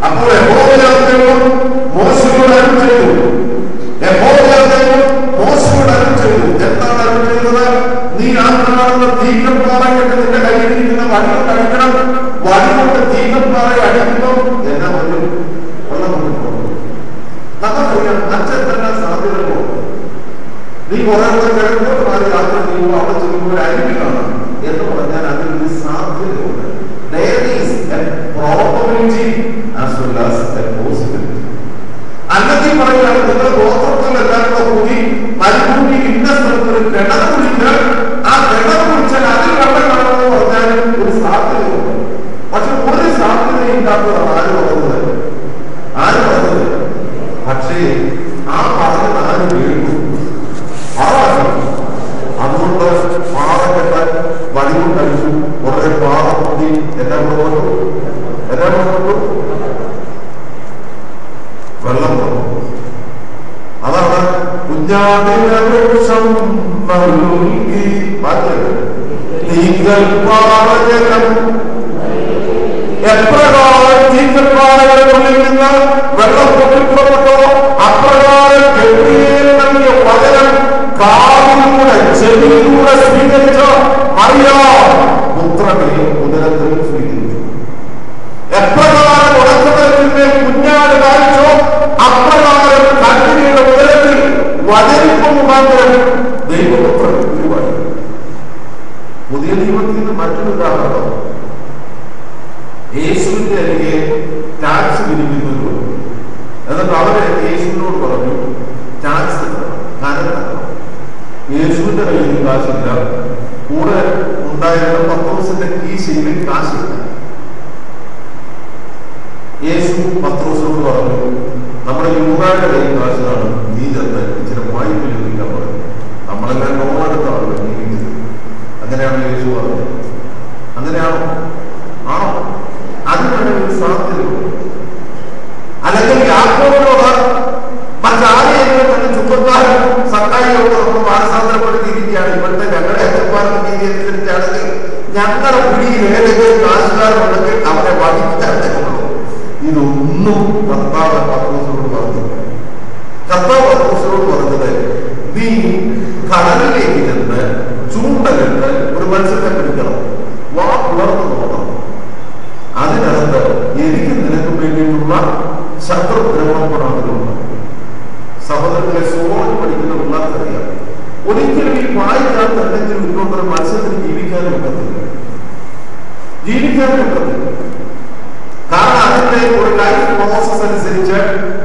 അപ്പോൾ യഹോവയാദൈവം മോശയോട് അരുൾ ചെയ്തു. എന്താണ് അരുൾ ചെയ്തത്? നീ ആ കാണുന്ന തീക്കൽപ്പാറയ്ക്ക് നിന്റെ കയ്യിലിരിക്കുന്ന വടികൊണ്ട് അടിക്കണം. വടികൊണ്ട് തീക്കൽപ്പാറയെ അടിക്കുമ്പോൾ എന്നാ പറഞ്ഞു? വെള്ളം കൊണ്ടു. നമുക്കറിയാം അച്ഛനെല്ലാം സാധ്യതകളോ. നീ കുറെ കിഴക്കോട്ട് മാറി യാത്ര ചെയ്യുമ്പോൾ അവിടെ ചെല്ലുമ്പോൾ അരിവിലാണ് എന്ന് പറഞ്ഞാൽ അതിനൊരു സാധ്യതയുണ്ട്. There is a probability as well as a possibility. അല്ലെങ്കിൽ പറയുകയാണ്, നിങ്ങൾ ഗോത്രത്തിലെല്ലാം കൂടി മരുഭൂമി ഇന്ന സ്ഥലത്തൊരു കിണർ കുടിച്ചാൽ ആ കിണർ കുടിച്ചാൽ അതിൽ വെള്ളം കാണുമെന്ന് പറഞ്ഞാൽ ഒരു സാധ്യതയുണ്ട്. പക്ഷെ ഒരു സാധ്യതയില്ലാത്തതാണ് ആര് പറഞ്ഞത്? പക്ഷേ ആ പറഞ്ഞത് ആര് കേട്ടു? അതുകൊണ്ട് പാറക്കെട്ട് വടികൊണ്ടടിച്ചു. കുറെ പാറ കൂടി എല്ലാം കൊണ്ടു വെള്ളം കൊണ്ടു. അതാണ് കുഞ്ഞാടിനെ വൃക്ഷം നൽകി. തീക്കൽപ്പാറജലം എപ്രകാരം തീക്കൽപ്പാറകളിൽ നിന്ന് വെള്ളം പൊട്ടിപ്പുറപ്പെട്ടോ അപ്രകാരം ഗബ്രിയേൽ നൽകിയ വചനം കാതിലൂടെ ചെവിയിലൂടെ സ്വീകരിച്ച അറിയാം പുത്രനെ ഉദരത്തിൽ സ്വീകരിച്ചു. എപ്രകാരം ഉടക്കത്തിൽ കുഞ്ഞാട് കാണിച്ചോ അപ്രകാരം കണ്ണിയുടെ ഉദരത്തിൽ വചനിപ്പ് മുഖാന്തരം യേശുവിന്റെ അരികെ ടാക്സ് പിരിക്കുന്നവർ. എന്നിട്ട് അവര് യേശുവിനോട് പറഞ്ഞു, ടാക്സ് കനം തരണം. യേശുവിന്റെ കയ്യിൽ കാശില്ല, കൂടെ ഉണ്ടായിരുന്ന പത്രോസിന്റെ കീശയിൽ കാശില്ല. യേശു പത്രോസിനോട് പറഞ്ഞു, നമ്മുടെ യൂദായുടെ കയ്യിൽ കാശിലാണ്, നീ ചെന്ന് ഇച്ചിരി വായ്പ ചോദിക്കാൻ പറഞ്ഞു. നമ്മളെല്ലാം ലോണെടുത്താണ് ജീവിക്കുന്നത്. അങ്ങനെയാണ് യേശു പറഞ്ഞത്. അങ്ങനെയാണോ? ആണോ? അതിനാണ് ഒരു സാധ്യതയുള്ളൂ. അല്ലെങ്കിൽ യാക്കോബിനോട് മറ്റാരെയെങ്കിലും തന്നെ ചുപ്പക്കാരും സക്കായിയോട് നമ്മൾ മാനസാന്തരപ്പെടുത്തിയിരിക്കുകയാണ്. ഇവിടുത്തെ ഞങ്ങളുടെ അച്ഛന്മാരുടെ രീതി അനുസരിച്ചാണെങ്കിൽ ഞങ്ങളുടെ പിടിയിൽ ഏതെങ്കിലും കാശുകാരുണ്ടെങ്കിൽ അവരെ വഹിക്കാൻ തരുള്ളൂ. ഇതൊന്നും കർത്താവ് പത്രോസിനോട് പറഞ്ഞില്ല. കർത്താവ് പത്രോസിനോട് പറഞ്ഞത്, നീ കടലിലേക്ക് ചെന്ന് ചൂണ്ടലിട്ട് ഒരു മത്സ്യത്തെ പിടിക്കണം, വാ പുലർന്നു നോക്കണം. അതിനകത്ത് എനിക്ക് നിനക്ക് വേണ്ടിയിട്ടുള്ള ശത്രുദ്രവണങ്ങളുണ്ട്. സഹോദരങ്ങളെ, സോള് പഠിക്കുന്ന പിള്ളേർക്കറിയാം, ഒരിക്കലും ഈ വായിക്കാത്ത എന്തെങ്കിലും ഇങ്ങോട്ടൊരു മത്സ്യത്തിന് ജീവിക്കാനും ഒക്കത്തില്ല. കാരണം അതിന്റെ ഒരു ലൈഫ് പ്രോസസ് അനുസരിച്ച്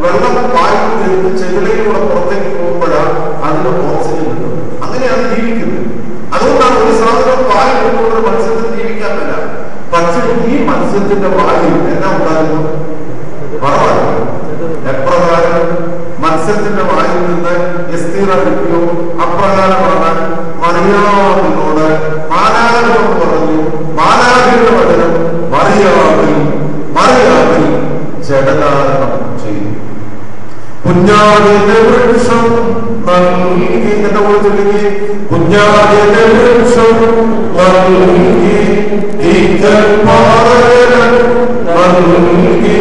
വെള്ളം വായു എടുത്ത് ചെവിലയിലൂടെ പുറത്തേക്ക് പോകുമ്പോഴാണ് അതിന്റെ ഓക്സിജൻ കിട്ടുന്നത്. അങ്ങനെയാണ് ജീവിക്കുന്നത്. അതുകൊണ്ടാണ് ഒരു സാധനം വായു എടുത്തുകൊണ്ട് ഒരു മത്സ്യത്തിന് ജീവിക്കാൻ പറ്റില്ല. പക്ഷേ ഈ മത്സ്യത്തിന്റെ വായു എന്നാ ഉണ്ടാകുന്നു? കുറവാണ്. എപ്രകാരം മത്സ്യത്തിന്റെ വായിൽ നിന്ന് എസ്തീറ കിട്ടിയോ അപ്രകാരമാണ് മറിയാമിനോട് മാലാഖയോട് പറഞ്ഞു, മാലാഖയുടെ വചനം മറിയാമിൽ ജഡധാരണം ചെയ്തു. കുഞ്ഞാടിന്റെ വൃക്ഷം നൽകി, എന്റെ കൂടെ ചൊല്ലുകി, കുഞ്ഞാടിന്റെ വൃക്ഷം നൽകി, നൽകി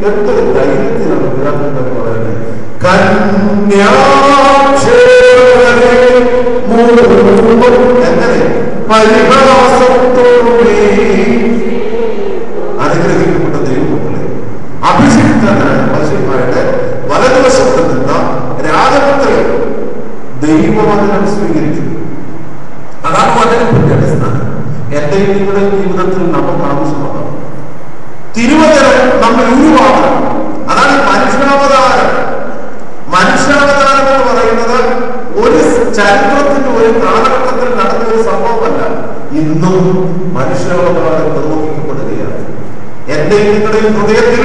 എന്തൊരു ധൈര്യത്തിലാണ് ഗ്രന്ഥം പറയുന്നത്. എങ്ങനെ പരിഹാസത്തോടെ അനുഗ്രഹിക്കപ്പെട്ട ദൈവമക്കളെ, അഭിഷിക്തനായ മനുഷ്യന്മാരുടെ വലതുവശത്ത് നിന്ന രാജപുത്രൻ ദൈവവചനം സ്വീകരിച്ചു. അതാണ് വചനത്തിന്റെ അടിസ്ഥാനം. എന്റെയും നിങ്ങളുടെ ജീവിതത്തിൽ നമുക്ക് ആവശ്യമാണ് തിരുവചനം നമ്മൾ ഉരുവാക്കണം. അതാണ് മനുഷ്യാവതാരം. മനുഷ്യാവതാരം എന്ന് പറയുന്നത് ഒരു ചരിത്രത്തിന്റെ ഒരു കാലഘട്ടത്തിൽ നടന്ന ഒരു സംഭവമല്ല. ഇന്നും മനുഷ്യാവതാരം നിർവഹിക്കപ്പെടുകയാണ്. എന്റെയും നിങ്ങളുടെയും ഹൃദയത്തിൽ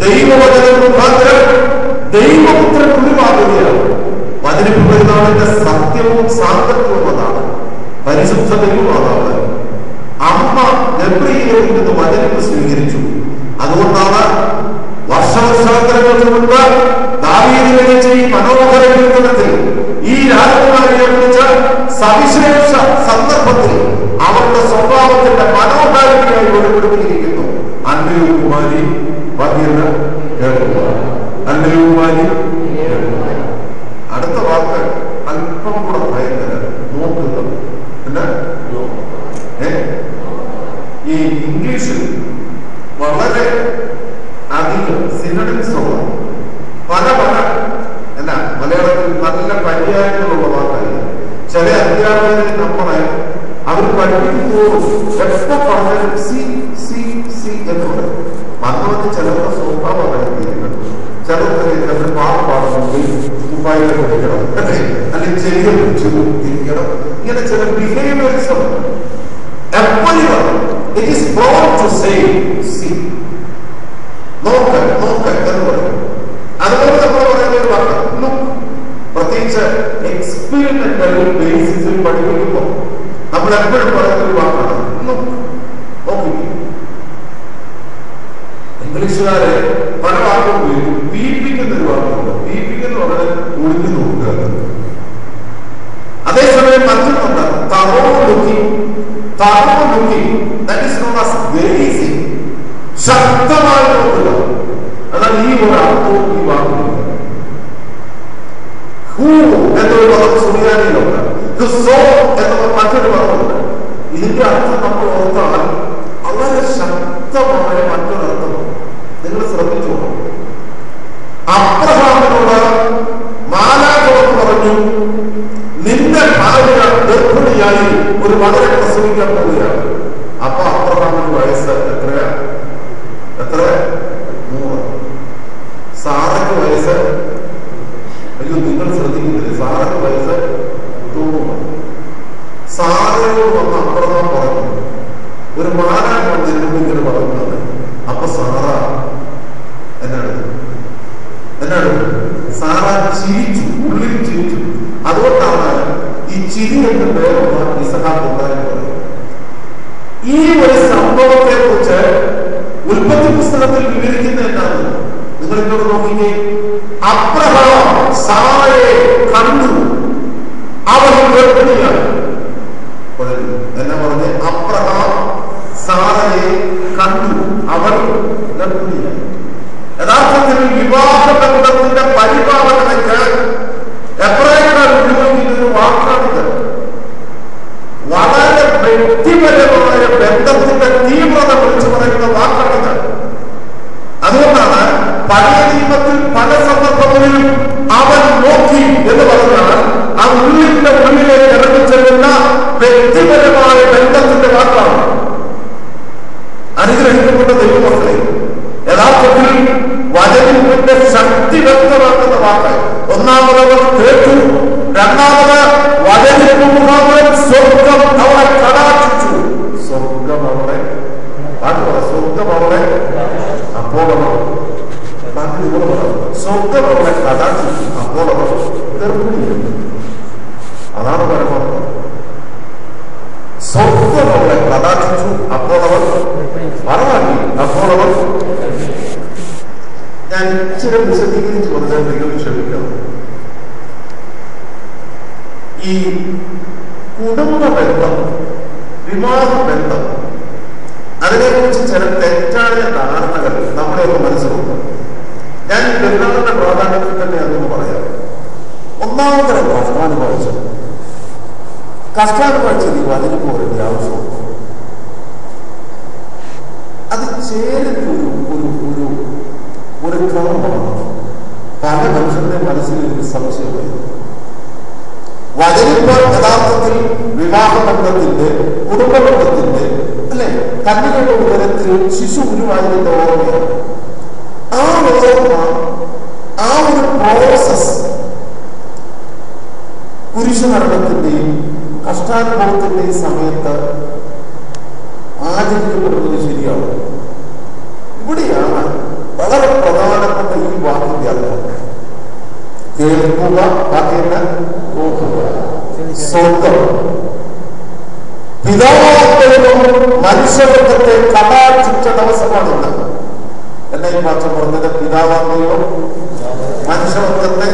ദൈവവചനം മുഖാന്തരം ദൈവപുത്രൻ ഉരുവാകുകയാണ്. വചനം പെരുന്നാളിന്റെ സത്യവും സാങ്കത്യവും അതാണ്. പരിശുദ്ധ ദൈവമാതാണ്. അമ്മ ഗബ്രിയേലിൽ നിന്ന് വചനം സ്വീകരിച്ചു. അതുകൊണ്ടാണ് വർഷവർഷാന്തരങ്ങൾക്ക് മുൻപ് ദാവീദിനെ ജനിച്ച ഈ മനോഹര കീർത്തനത്തിൽ ഈ രാജകുമാരിയെ കുറിച്ച് സവിശേഷ സന്ദർഭത്തിൽ അവരുടെ സ്വഭാവത്തിന്റെ മനോഹാരിതയായി വെളിപ്പെടുത്തിയിരിക്കുന്നു. അന്വയകുമാരി പതിയെന്ന് കേൾക്കുക. അന്വയകുമാരി. അടുത്ത വാക്ക് അല്പം കൂടെ ഭയങ്കര നോക്കുക. പിന്നെ ഈ ഇംഗ്ലീഷിൽ വളരെ അധികം സിനോണിംസ് ഉള്ള പല അല്ല, മലയാളത്തിൽ നല്ല പര്യായങ്ങളുള്ള വാക്കായി ചില അധ്യാപകരെ നമ്മളെ അവർ പഠിപ്പിക്കുമ്പോൾ എപ്പോൾ പറഞ്ഞാലും സി സി സി എന്ന് പറയും. വന്നവർക്ക് ചിലരുടെ സ്വഭാവം പഠിപ്പിക്കുന്നത്, ചിലർക്ക് പാട്ട് പാടണമെങ്കിൽ ഉപ്പായിലെ പഠിക്കണം, അല്ലെങ്കിൽ ചെറിയ പിടിച്ചു ഇരിക്കണം. ഇങ്ങനെ ചില behaviourism it is wrong to say see. നോക്ക് നോക്ക് എന്ന് പറയും. അതുപോലെ നമ്മൾ പറയുന്ന ഒരു വാക്ക് ലുക്ക്. പ്രത്യേകിച്ച് എക്സ്പെരിമെന്റൽ ബേസിസിൽ പഠിപ്പിക്കുമ്പോൾ നമ്മൾ എപ്പോഴും പറയുന്ന ഒരു വാക്കാണ് ലുക്ക്. നോക്കി ഇംഗ്ലീഷുകാരെ പല വാക്കും ഉപയോഗിക്കും. വീപ്പിക്കുന്ന ഒരു വാക്കുണ്ട്. വീപ്പിക്കുന്ന പറഞ്ഞാൽ ഒളിഞ്ഞു നോക്കുക. അതേസമയം മറ്റൊന്നുണ്ട് thorough looking. That is known as gazing. ശക്തമായി നോക്കുക. അതാണ് ഈ ഒരു അർത്ഥവും ഈ വാക്കുണ്ട്. ഹൂ എന്നൊരു പദം സുറിയാനിയിലുണ്ട്. സോ എന്നുള്ള മറ്റൊരു പദമുണ്ട്. ഇതിന്റെ അർത്ഥം നമ്മൾ ഓർത്താൽ വളരെ ശക്തമായ മറ്റൊരർത്ഥം നിങ്ങൾ ശ്രദ്ധിച്ചു. അബ്രഹാമിനോട് മാലാഖയോട് പറഞ്ഞു, നിന്റെ ഭാര്യ ഗർഭിണിയായി ഒരു മകനെ പ്രസവിക്കാൻ പോവുകയാണ്. അപ്പൊ അബ്രഹാമിന് വയസ്സ് എത്രയാ? 100. സാറയ്ക്ക് വയസ്സ്, അയ്യോ നിങ്ങൾ ശ്രദ്ധിക്കുന്നില്ല, സാറയ്ക്ക് വയസ്സ് 90. സാറയോട് വന്ന് അബ്രഹാം പറഞ്ഞു, ഒരു മാനാൻ വന്നിരുന്നു ഇങ്ങനെ പറയുന്നത്. അപ്പൊ സാറ എന്നാണ് സാറ ചിരിച്ചു, ഉള്ളിൽ ചിരിച്ചു. അതുകൊണ്ടാണ് ഈ ചിരി എന്ന് പേരുള്ള ഇസഹാക്ക് ഉണ്ടായെന്ന് പറയുന്നത്. ഈ ഒരു സംഭവത്തെ കുറിച്ച് ഉൽപ്പത്തി പുസ്തകത്തിൽ വിവരിക്കുന്ന എന്താണ്? നിങ്ങൾ ഇങ്ങോട്ട് നോക്കിക്കേ. അബ്രഹാം സാറയെ കണ്ടു, അവൻ ഗർഭിണിയായി. എന്നാ പറഞ്ഞ്? അബ്രഹാം സാറയെ കണ്ടു, അവൾ ഗർഭിണിയായി. യഥാർത്ഥത്തിൽ വിവാഹ ബന്ധത്തിന്റെ പരിപാലനയ്ക്ക് എബ്രായക്കാർ ഉപയോഗിക്കുന്ന ഒരു വാക്കാണിത്. വളരെ വ്യക്തിപരമായ ബന്ധത്തിന്റെ തീവ്രത വിളിച്ചു പറയുന്ന വാക്കാണിത്. അതുകൊണ്ടാണ് പഴയ നിയമത്തിൽ പല സന്ദർഭങ്ങളിലും അവൻ നോക്കി എന്ന് പറഞ്ഞാൽ ആ ഉള്ളിന്റെ ഉള്ളിലേക്ക് ഇറങ്ങിച്ചെല്ലുന്ന വ്യക്തിപരമായ ബന്ധത്തിന്റെ വാക്കാണ്. അനുഗ്രഹിക്കപ്പെട്ട ദൈവമക്കളെ, യഥാർത്ഥത്തിൽ വചനത്തിന്റെ ശക്തി വ്യക്തമാക്കുന്ന വാക്ക്. ഒന്നാമതവർ കേട്ടു, രണ്ടാമത് വചനത്തിന്റെ മുഖാന്തരം സ്വർഗം അവളെ കടാക്ഷിച്ചു. സ്വർഗം അവളെ സ്വർഗം അവളെ അപ്പോൾ സ്വർഗം അവളെ കടാക്ഷിച്ചു. അപ്പോൾ അവർ ഗർഭിണിയായി. അതാണ് പരമാർത്ഥം. സ്വർഗം അവളെ കടാക്ഷിച്ചു, അപ്പോൾ അവർ മറവാക്കി. അപ്പോൾ അവർ, ഞാൻ ഇച്ചിരി വിശദീകരിച്ച് പറഞ്ഞാൽ നിങ്ങൾ ക്ഷമിക്കണം. ഈ കുടുംബ ബന്ധം, വിവാഹ ബന്ധം, അതിനെക്കുറിച്ച് ചില തെറ്റായ ധാരണകൾ നമ്മുടെയൊക്കെ മനസ്സിലുണ്ട്. ഞാൻ ഈ പെരുന്നാളിന്റെ പ്രാധാന്യത്തിൽ തന്നെ അതൊന്ന് പറയാം. ഒന്നാമത്തെ കഷ്ടാനുഭവിച്ചത് അതിന് പോരേണ്ട ആവശ്യമുണ്ട്. അത് ചേരുന്ന ഒരു ക്രമമാണ്. പല മനുഷ്യരുടെ മനസ്സിൽ ഒരു സംശയമായി. വചനിപ്പോൾ യഥാർത്ഥത്തിൽ വിവാഹബന്ധത്തിന്റെ, കുടുംബബന്ധത്തിന്റെ, അല്ലെ, കന്യകയുടെ ഉദരത്തിൽ ശിശു ഉരുവായതിന്റെ ഓർമ്മയാണ്. ആ ഓർമ്മ, ആ ഒരു പ്രോസസ് കുരിശുമരണത്തിന്റെയും കഷ്ടാനുഭവത്തിന്റെയും സമയത്ത് ആചരിക്കപ്പെടുന്നത് ശരിയാണ്. ഇവിടെയാണ് വളരെ പ്രധാനപ്പെട്ട ഈ വാക്കിന്റെ അർത്ഥം. കേൾക്കുക, വാക്കിന്റെ നോക്കുക. സ്വന്തം പിതാവാക്കളും മനുഷ്യവർഗത്തെ കടാക്ഷിച്ച ദിവസമാണിന്ന്. എന്നെ ഈ മാറ്റം പറഞ്ഞത് പിതാവാക്കളും മനുഷ്യവർഗത്തെ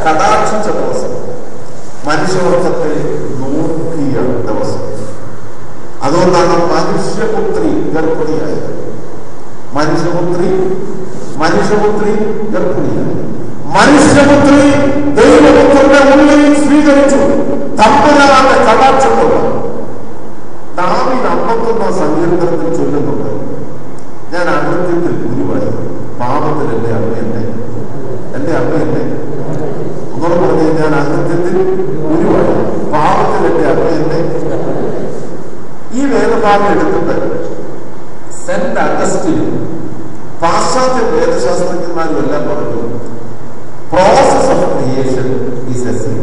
കടാക്ഷിച്ച ദിവസം, മനുഷ്യവർഗത്തെ നോക്കിയ ദിവസം. അതുകൊണ്ടാണ് മനുഷ്യപുത്രി ഗർഭിണിയായത്. മനുഷ്യപുത്രി ഗർഭിണിയായി. മനുഷ്യപുത്രി ദൈവപുത്രന്റെ ഉള്ളിൽ സ്വീകരിച്ചു. തമ്പുരാന്റെ കടാക്ഷമുള്ള ദാവീദ് 51 സങ്കീർത്തനത്തിൽ ചൊല്ലുന്നുണ്ട്, ഞാൻ അകൃത്യത്തിൽ ഗുരുവായി, പാപത്തിൽ എന്റെ അമ്മ ഒന്നുകൂടെ പറഞ്ഞ്, ഞാൻ അകൃത്യത്തിൽ ഗുരുവായി, പാപത്തിൽ എന്റെ അമ്മ. ഈ വേദഭാഗം എടുത്തിട്ട് സെന്റ് അഗസ്റ്റിൻ, പാശ്ചാത്യ വേദശാസ്ത്രജ്ഞന്മാരും എല്ലാം പറഞ്ഞു, process of creation is a sin.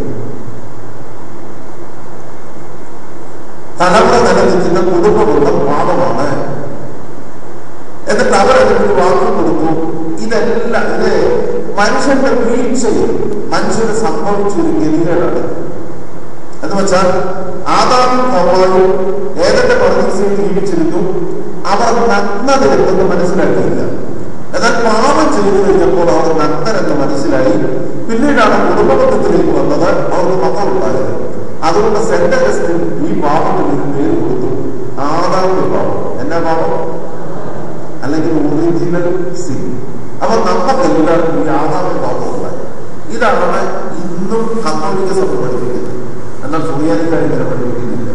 തലമുറ നിലനിൽക്കുന്ന കുടുംബമുള്ള പാപമാണ്. എന്നിട്ട് അവരതിനൊരു വാക്ക് കൊടുത്തു, ഇതെല്ലാം ഇത് മനുഷ്യന്റെ വീഴ്ചയിൽ മനുഷ്യന് സംഭവിച്ചൊരു ഗതികേടാണ്. എന്ന് വെച്ചാൽ ആദാമും ഹവ്വായും ഏതൊക്കെ പർദീസയിൽ ജീവിച്ചിരുന്നു, അവർ നഗ്നതയെന്ന് മനസ്സിലാക്കിയില്ല. എന്നാൽ പാപം ചെയ്തു കഴിഞ്ഞപ്പോൾ അവർ നഗ്നരെന്ന് മനസ്സിലായി. പിന്നീടാണ് കുടുംബബന്ധത്തിലേക്ക് വന്നത്, അവർക്ക് മക്കളുണ്ടായത്. അതുകൊണ്ട് സെന്റ് അഗസ്റ്റിൻ ഈ പാപത്തിന് ഒരു പേര് കൊടുത്തു, ആദാമിന്റെ പാപം. എന്നാ പാപം? അല്ലെങ്കിൽ ഒറിജിനൽ സിൻ. അപ്പൊ നമുക്കെല്ലാം ഈ ആദാമിന്റെ പാപം ഉണ്ടായി. ഇതാണ് ഇന്നും കത്തോലിക്ക സഭ പഠിപ്പിക്കുന്നത്. എന്നാൽ സുറിയാനിക്കാർ ഇങ്ങനെ പഠിപ്പിക്കുന്നില്ല.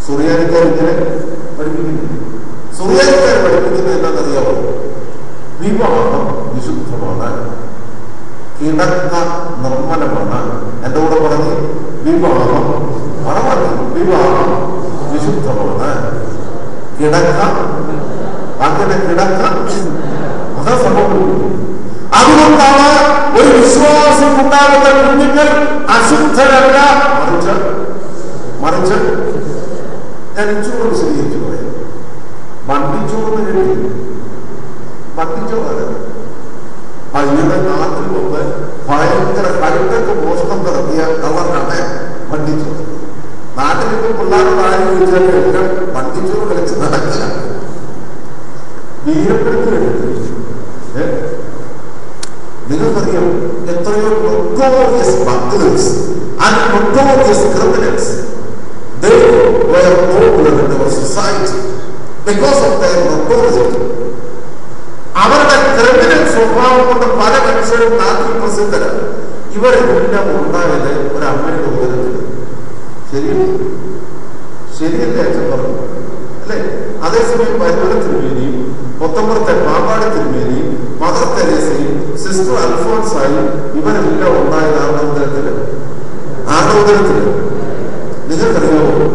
സുറിയാനിക്കാർ പഠിപ്പിക്കുന്നത് എന്താണെന്നറിയാമോ? വിവാഹം വിശുദ്ധമാണ്, കിടക്ക നിർമ്മലമാണ്. എന്റെ കൂടെ പറഞ്ഞ്, വിവാഹം മറമാറ്റി വിവാഹം വിശുദ്ധമാണ്. കിടക്ക അങ്ങനെ കിടക്ക അതാ സംഭവിക്കുന്നത്. അതുകൊണ്ടാണ് ഒരു വിശ്വാസം ഉണ്ടാകുന്ന കുഞ്ഞുങ്ങൾ അശുദ്ധരല്ല, മറിച്ച് ഞാൻ ഇച്ചോട് വിശദീകരിച്ചു പറയാം. മണ്ണിച്ചോറിന് കേട്ടി മണ്ണിച്ചോറ് അയ്യുടെ നാട്ടിൽ വന്ന് ഭയങ്കര കഴുത്തൊക്കെ മോഷണം നടത്തിയ കള്ളറാണ് മണ്ണിച്ചോറ്. നാട്ടിലിപ്പോ പിള്ളേരോട് ആരും ചോദിച്ചാൽ എല്ലാം മണ്ണിച്ചോറ് കളിച്ച് നടക്കില്ല. വീരപ്പെടുത്തി നിങ്ങൾക്കറിയാം എത്രയോ notorious burglars and notorious criminals, they were popular in our society because of their notoriety. അവരുടെ ക്രിമിനൽ സ്വഭാവം കൊണ്ട് പല മനുഷ്യരും നാട്ടിൽ പ്രസിദ്ധരാണ്. ഇവരെല്ലാം ഉണ്ടായത് ഒരു അമ്മയുടെ ഉദരത്തിൽ. ശരിയല്ലേ അച്ഛൻ പറഞ്ഞു അല്ലെ? അതേസമയം പരിമള തിരുമേനിയും പൊത്തമ്പുറത്തെ പാമ്പാടി തിരുമേനിയും മദർ തെരേസയും സിസ്റ്റർ അൽഫോൻസായും ഇവരെല്ലാം ഉണ്ടായത് ആണോദരത്തില്. നിങ്ങൾക്കറിയാമോ?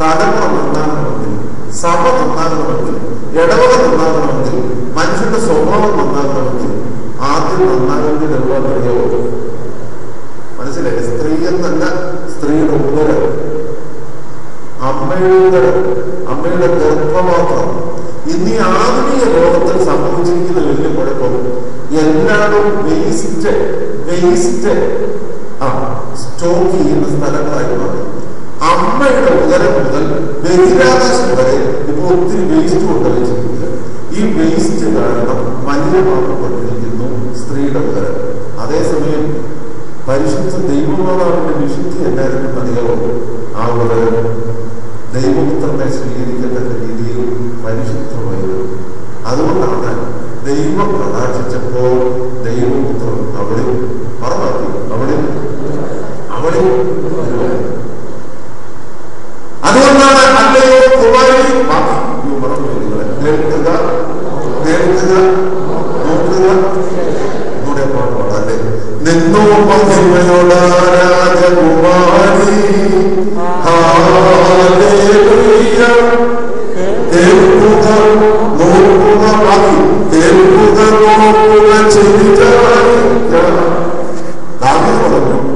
തലമുറ നന്നാകണമെങ്കിൽ, സഭ നന്നാകണമെങ്കിൽ, ഇടവക നന്നാകണമെങ്കിൽ, മനുഷ്യന്റെ സ്വഭാവം നന്നാകണമെങ്കിൽ ആദ്യം നന്നാകേണ്ടത് എന്താണെന്നറിയാമോ? മനസ്സിലായി? സ്ത്രീ എന്നല്ല, സ്ത്രീയുടെ ഉദരം, അമ്മയുടെ ഉദരം, അമ്മയുടെ ഗർഭപാത്രം. ഇന്ന് ഈ ആധുനിക ലോകത്തിൽ സംഭവിച്ചിരിക്കുന്ന വലിയ കുഴപ്പം എല്ലാവരും വേസ്റ്റ് സ്റ്റോക്ക് ചെയ്യുന്ന സ്ഥലങ്ങളായി മാറി. അമ്മയുടെ ഉദരം മുതൽ ബഹിരാകാശം വരെ ഇപ്പൊ ഒത്തിരി വേസ്റ്റ് കൊണ്ടുവച്ചിട്ടുണ്ട്. ഈ വേസ്റ്റ് കാരണം മലിനമാക്കപ്പെട്ടിരിക്കുന്നു സ്ത്രീയുടെ ഉദരം. അതേസമയം പരിശുദ്ധ ദൈവമാതാവിന്റെ വിശുദ്ധി എന്നായിരുന്നു അറിയാമോ? ആ ഉദരം ദൈവപുത്രനെ സ്വീകരിക്കത്തക്ക രീതിയിൽ പരിശുദ്ധമായിരുന്നു. അതുകൊണ്ടാണ് ദൈവം പ്രകാശിച്ചപ്പോൾ ദൈവപുത്രൻ അവിടെ മറവാക്കി, അവിടെ അതുകൊണ്ടാണ് അല്ലയോ കുമാരി കേൾക്കുക നോക്കുക പാടല്ലേ നിന്നോ മഹിമയോട രാജകുമാരി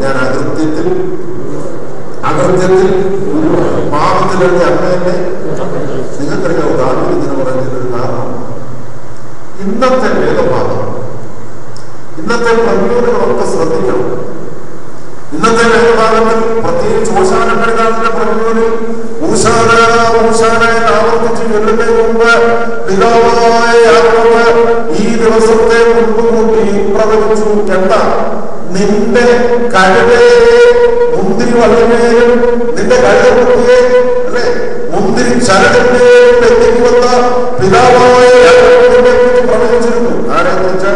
ഞാൻ അകൃത്യത്തിൽ പാപത്തിലെടുത്ത അമ്മയെ നിങ്ങൾക്കറിയാവോ? ദാവീദ് ഇങ്ങനെ പറയുന്നതിനൊരു കാരണം ഇന്നത്തെ വേദഭാഗം, ഇന്നത്തെ പ്രവചനങ്ങളൊക്കെ ശ്രദ്ധിക്കണം. ഇന്നത്തെ വേദഭാഗത്തിൽ പ്രത്യേകിച്ച് ഓശാന പെരുന്നാളിന്റെ പ്രവചനങ്ങളിൽ ഊശാന എന്ന് ആവർത്തിച്ച് ചൊല്ലുന്നതിന് മുമ്പ് പിതാവായ യാക്കോബ് ഈ ദിവസത്തെ മുൻകൂട്ടി പ്രവചിച്ചു. എന്താ? നിന്റെ കഴുതയെ മുന്തിരി വള്ളിനെയും നിന്റെ കഴുതക്കുട്ടിയെ അല്ലെ മുന്തിരി ചരടിനെയും എത്തിക്കുമെന്ന പിതാവായ യാക്കോബിനെ കുറിച്ച് പ്രവചിച്ചിരുന്നു. ആരെ കുറിച്ച്?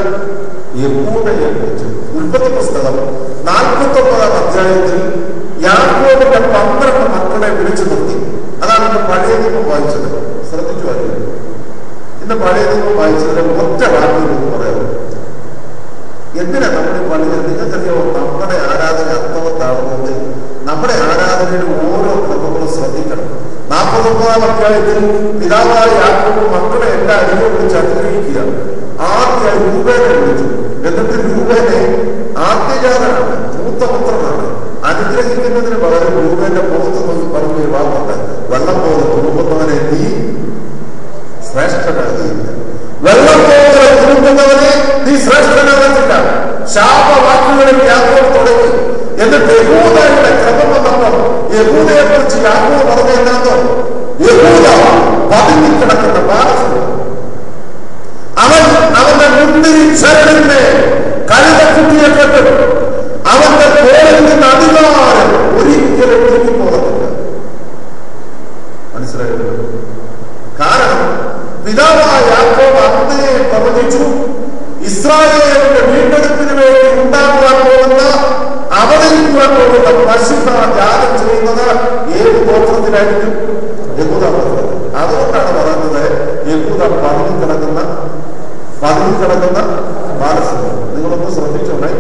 യഹൂദയെ കുറിച്ച്. ഉൽപ്പത്തി പുസ്തകം 49-ാം അധ്യായത്തിൽ യാക്കോബിന്റെ 12 മക്കളെ വിളിച്ചു നിർത്തി. അതാണ് ഇന്ന് പഴയ നിയമം വായിച്ചത്. ശ്രദ്ധിച്ചു വായിക്കും. ഇന്ന് പഴയ നിയമം വായിച്ചതിന് ഒറ്റ വാക്യം പറയാം. എന്തിനാ നമ്മുടെ പള്ളികൾ? നിങ്ങൾക്കറിയാമോ? നമ്മുടെ ആരാധന അർത്ഥവത്താവുന്നത് നമ്മുടെ ആരാധനയുടെ ഓരോ ക്രമങ്ങളും ശ്രദ്ധിക്കണം. 49-ാം അധ്യായത്തിൽ പിതാവായ യാക്കോബ് മക്കളെ എല്ലാ അരികെ വിളിച്ച് അനുഗ്രഹിക്കുക. ആദ്യ രൂപേനെ വിളിച്ചു. എന്നിട്ട് രൂപേനെ ആദ്യജാതനാണ്, മൂത്തപുത്രനാണ്. അനുഗ്രഹിക്കുന്നതിന് പകരം രൂപേന്റെ മുഖത്ത് നോക്കി പറഞ്ഞൊരു വാക്കുണ്ട്, വെള്ളം പോലെ തുളുമ്പുന്നവനെ നീ ശ്രേഷ്ഠനാകില്ല. വെള്ളം പോലെ തുളുമ്പുന്നവനെ നീ ശ്രേഷ്ഠനാകത്തില്ല. ശാപവാക്കുകളിൽ യാക്കോബ് തുടങ്ങി. എന്നിട്ട് യഹൂദയുടെ ക്രമം വന്നപ്പോൾ യഹൂദയെ കുറിച്ച് യാക്കോബ് പറഞ്ഞ എന്താണോ? യഹൂദ പതുങ്ങിക്കിടക്കുന്ന ബാലസുഖം. അവന്റെ മുന്തിരി ചരടിന്റെ കഴുതക്കുട്ടിയെ കെട്ടും. അവന്റെ തോളിൽ നിന്ന് അധികാരം ഒരിക്കലും ഒഴുകി പോകത്തില്ല. മനസ്സിലായല്ലോ? കാരണം പിതാവായ യാക്കോബ് അന്നേ പ്രവചിച്ചു, ഇസ്രായേലിന്റെ വീണ്ടെടുപ്പിന് വേണ്ടി ഉണ്ടാക്കുവാൻ പോകുന്ന, അവതരിക്കുവാൻ പോകുന്ന പശുക്ക ത്യാഗം ചെയ്യുന്നത് ഏത് ഗോത്രത്തിലായിരിക്കും? യഹൂദ ഗോത്രത്തിൽ. അതുകൊണ്ടാണ് പറയുന്നത് യഹൂദ പതുങ്ങിക്കിടക്കുന്ന ബാലസിംഹം. നിങ്ങളൊന്ന് ശ്രദ്ധിച്ചോളെ,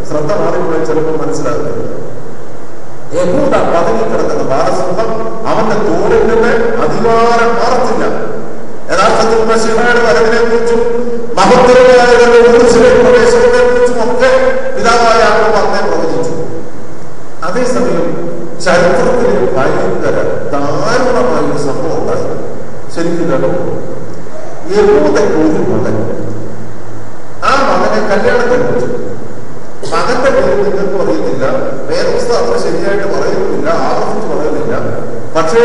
ശ്രദ്ധ മാറിപ്പോയി ചിലപ്പോൾ മനസ്സിലാകുന്നത്. യഹൂദ പതുങ്ങിക്കിടക്കുന്ന ബാലസിംഹം അവന്റെ തോളിൽ നിന്ന് അധികാരം മാറത്തില്ല. യഥാർത്ഥത്തിൽ മശീഹയുടെ വരവിനെ കുറിച്ചും മഹത്തരമായ പ്രവേശനത്തെ കുറിച്ചും ഒക്കെ പിതാവായ യാക്കോബ് അന്നേ പ്രവചിച്ചു. അതേസമയം ചരിത്രത്തിലെ ഭയങ്കര ദാരുണമായ ഒരു സംഭവം ഉണ്ടായി. ശരിക്കും കേട്ടോ, യഹൂദയ്ക്ക് ഒരു മകൻ, ആ മകനെ കല്യാണം കഴിപ്പിച്ചു. മകന്റെ പേര് നിങ്ങൾക്ക് അറിയത്തില്ല, വേദപുസ്തകം അത്ര ശരിയായിട്ട് പറയുന്നില്ല, ആവർത്തിച്ച് പറയുന്നില്ല. പക്ഷേ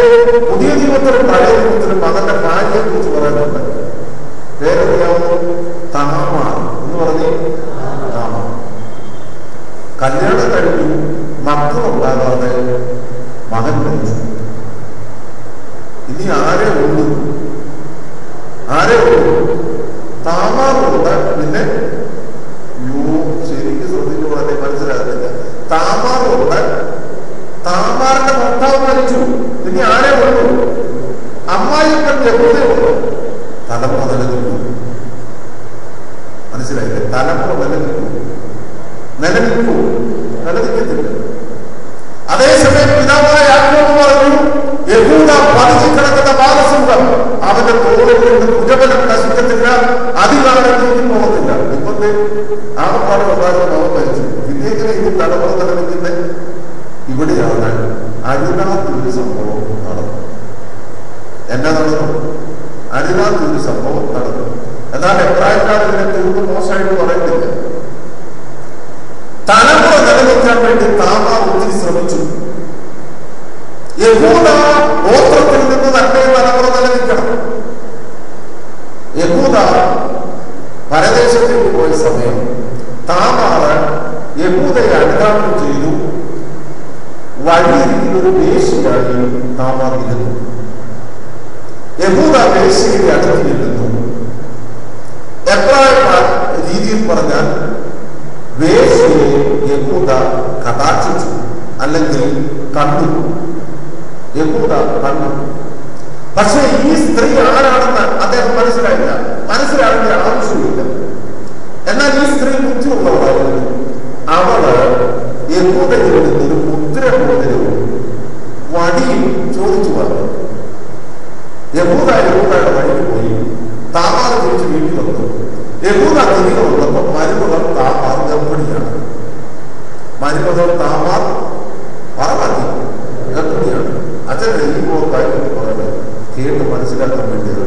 പുതിയ നിയമത്തിലും പഴയ നിയമത്തിലും മകന്റെ ഭാര്യയെ കുറിച്ച് പറയുന്നുണ്ട്. പേരറിയാമോ? താമാർ എന്ന് പറഞ്ഞ് താമാർ. കല്യാണം കഴിഞ്ഞു, മക്കളുണ്ടാകാതെ മകൻ മരിച്ചു. ഇനി ആരെ ഉള്ളൂ? താമാറുണ്ട്. പിന്നെ ശരിക്കും ശ്രദ്ധിച്ചു പറഞ്ഞേ മനസ്സിലാകുന്നില്ല. താമാറുണ്ട്, താമാറിന്റെ ഭർത്താവ് മരിച്ചു. ഇനി ആരെ ഉള്ളൂ? അമ്മായിപ്പൻ യഹൂദയുള്ളൂ. തലമുറ നിലനിൽക്കൂ. മനസ്സിലായില്ലേ? തലമുറ നിലനിൽക്കത്തില്ല. അതേസമയം പിതാവായ യാക്കോബ് പറഞ്ഞു, യഹൂദ പതുങ്ങിക്കിടക്കുന്ന ബാലസിംഹം, അവന്റെ തോളിൽ നിന്ന് ഭുജബലം നശിക്കത്തില്ല, അധികാരം നീങ്ങി പോകത്തില്ല. ഇപ്പത്തെ ആകപ്പാട് പ്രകാരം അവൻ മരിച്ചു. പിന്നീട് ഇത് തലമുറ നിലനിൽക്കുന്നത് ഇവിടെയാണ്. അരിനാത്തൊരു സംഭവം നടന്നു. എന്നാ നടന്നു? അരിനാത്തൊരു സംഭവം നടന്നു. എന്നാൽ എബ്രായക്കാർ ഇതിനെ തീർന്നു മോശമായിട്ട് പറയുന്നില്ല. തലമുറ നിലനിൽക്കാൻ വേണ്ടി താമാർ ഒത്തിരി ശ്രമിച്ചു. യഹൂദ ഗോത്രത്തിൽ നിന്ന് തന്നെ തലമുറ നിലനിൽക്കണം. യഹൂദ പരദേശത്തേക്ക് പോയ സമയം താമാർ യഹൂദയെ അനുധാവനം ചെയ്തു. വഴിയിൽ ഒരു വേശ്യയായി താമാർ ഇരുന്നു. യഹൂദ വേശ്യയുടെ അടുത്തിരുന്നു. എബ്രായ രീതിയിൽ പറഞ്ഞാൽ വേശ്യയെ യഹൂദ കടാക്ഷിച്ചു, അല്ലെങ്കിൽ കണ്ടു. യഹൂദ കണ്ടു. പക്ഷെ ഈ സ്ത്രീ ആരാണെന്ന് അദ്ദേഹം മനസ്സിലായില്ല. മനസ്സിലാകേണ്ട ആവശ്യമില്ല. എന്നാൽ ഈ സ്ത്രീ ബുദ്ധിയുള്ളവരായിരുന്നു. അവള് യഹൂദയിൽ നിന്നൊരു മുദ്രമോതിരവും വടിയും ചോദിച്ചു പറഞ്ഞു. യഹൂദയുടെ വഴിക്ക് പോയി. താമാർ തിരിച്ച് വീട്ടിൽ വന്നു. യഹൂദ തിരികെ വന്നപ്പോൾ മരുമകൾ താമാർ ഗർഭിണിയാണ്. മരുമകൾ താമാർ പറവാക്കി ഗർഭിണിയാണ്. അച്ഛൻ്റെ ഈ കാര്യങ്ങൾ പറയുന്നത് കേട്ട് മനസ്സിലാക്കാൻ വേണ്ടിയത്.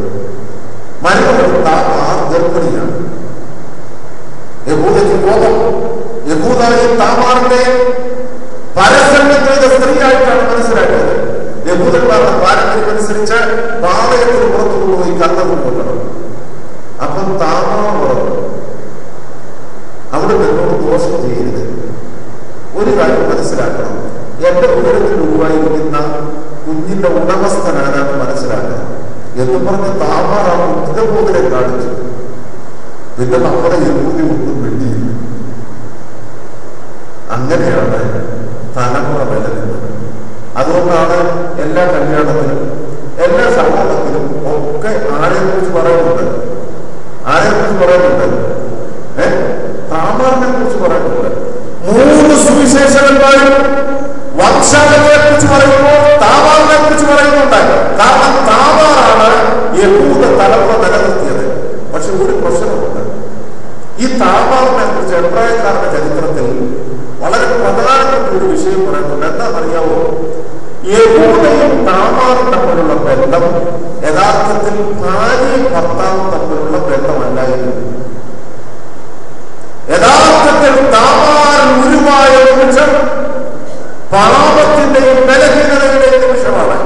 മരുമകൾ താമാർ ഗർഭിണിയാണ്. യഹൂദയ്ക്ക് കോപം. യഹൂദയെ താമാറിന്റെ പരസംഗം ചെയ്ത സ്ത്രീയായിട്ടാണ് മനസ്സിലാക്കിയത്. യഹൂദന്മാരുടെ പാരമ്പര്യം അനുസരിച്ച് പാളയത്തിന് പുറത്തു കൊണ്ടുപോയി കർത്തവ്യം കൊല്ലണം. അപ്പം താമാർ പറഞ്ഞു, അവിടെ നിന്നോട് ദോഷം ചെയ്യരുത്. ഒരു കാര്യം മനസ്സിലാക്കണം, എന്റെ ഉയരത്തിൽ ഉരുവായിരിക്കുന്ന കുഞ്ഞിന്റെ ഉടമസ്ഥനാണെന്ന് മനസ്സിലാക്കണം എന്ന് പറഞ്ഞ് താമാർ ആ മുദ്രമോതിരെ കാണിച്ചു. പിന്നെ നമ്മുടെ യഹൂദി ഒന്നും വെട്ടിയില്ല. അങ്ങനെയാണ് തലമുറ നിലനിന്നത്. അതുകൊണ്ടാണ് എല്ലാ കല്യാണത്തിലും എല്ലാ സമൂഹത്തിലും ഒക്കെ ആരെക്കുറിച്ച് പറയുന്നുണ്ട്. താമാറിനെ കുറിച്ച് പറയുന്നുണ്ട്. 3 സുവിശേഷകന്മാരും വംശാവലിയെ കുറിച്ച് പറയുമ്പോൾ താമാറിനെ കുറിച്ച് പറയുന്നുണ്ട്. കാരണം താമാറാണ് യഹൂദ തലമുറ നിലനിർത്തിയത്. പക്ഷെ ഒരു പ്രശ്നമുണ്ട്. ഈ താമാറിനെ കുറിച്ച് എബ്രായക്കാരുടെ ചരിത്രത്തിൽ വളരെ പ്രധാനപ്പെട്ട ഒരു വിഷയം പറയുന്നുണ്ട്. എന്താണെന്നറിയാവോ? യഹൂദയും താമാറും തമ്മിലുള്ള ബന്ധം യഥാർത്ഥത്തിൽ ഭാര്യയും ഭർത്താവും തമ്മിലുള്ള ബന്ധമല്ലായിരുന്നു. യഥാർത്ഥത്തിൽ താമാർ ഉരുവായ നിമിഷം പാപത്തിന്റെയും ബലഹീനതയുടെയും നിമിഷമാണ്.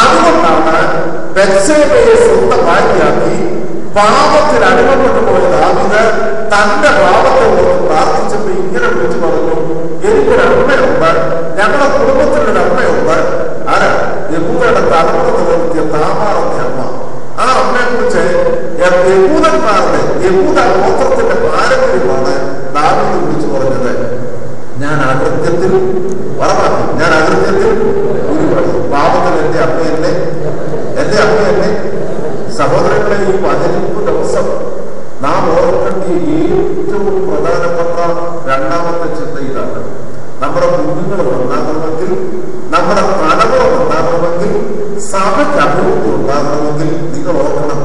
അതുകൊണ്ടാണ് ബത്ശേബയെ സ്വന്തം ഭാര്യയാക്കി പാപത്തിൽ അടിമപ്പെട്ടു പോയ ദാവീദ് തന്റെ പാപത്തെ ഓർത്ത് പ്രാർത്ഥിച്ചപ്പോൾ ഇങ്ങനെ വിളിച്ചു പറഞ്ഞു, എനിക്കൊരു അമ്മയുണ്ട്, ഞങ്ങളുടെ കുടുംബത്തിലൊരു അമ്മയുണ്ട്. ആരാ? യഹൂദയുടെ തലമുറ നിലനിർത്തിയ താമാർ എന്ന അമ്മ. ആ അമ്മയെ കുറിച്ച് യഹൂദ ഗോത്രത്തിന്റെ പാരമ്പര്യമാണ് ദാവീദ് വിളിച്ചു പറഞ്ഞത്. ഞാൻ അകൃത്യത്തിൽ പാപത്തിൽ എന്റെ അമ്മ എന്നെ സഹോദരങ്ങളെ, ഈ വചനിപ്പ് ദിവസം നാം ഓർക്കേണ്ട ഏറ്റവും പ്രധാനപ്പെട്ട രണ്ടാമത്തെ ചിന്ത ഇതാണ്. നമ്മൾ നമ്മുടെ കുഞ്ഞുങ്ങൾ നന്നാകണമെങ്കിൽ, നമ്മുടെ തലമുറ നന്നാകണമെങ്കിൽ, സഭയ്ക്ക് അഭിവൃദ്ധി ഉണ്ടാകണമെങ്കിൽ നിങ്ങൾ ഓർക്കണം,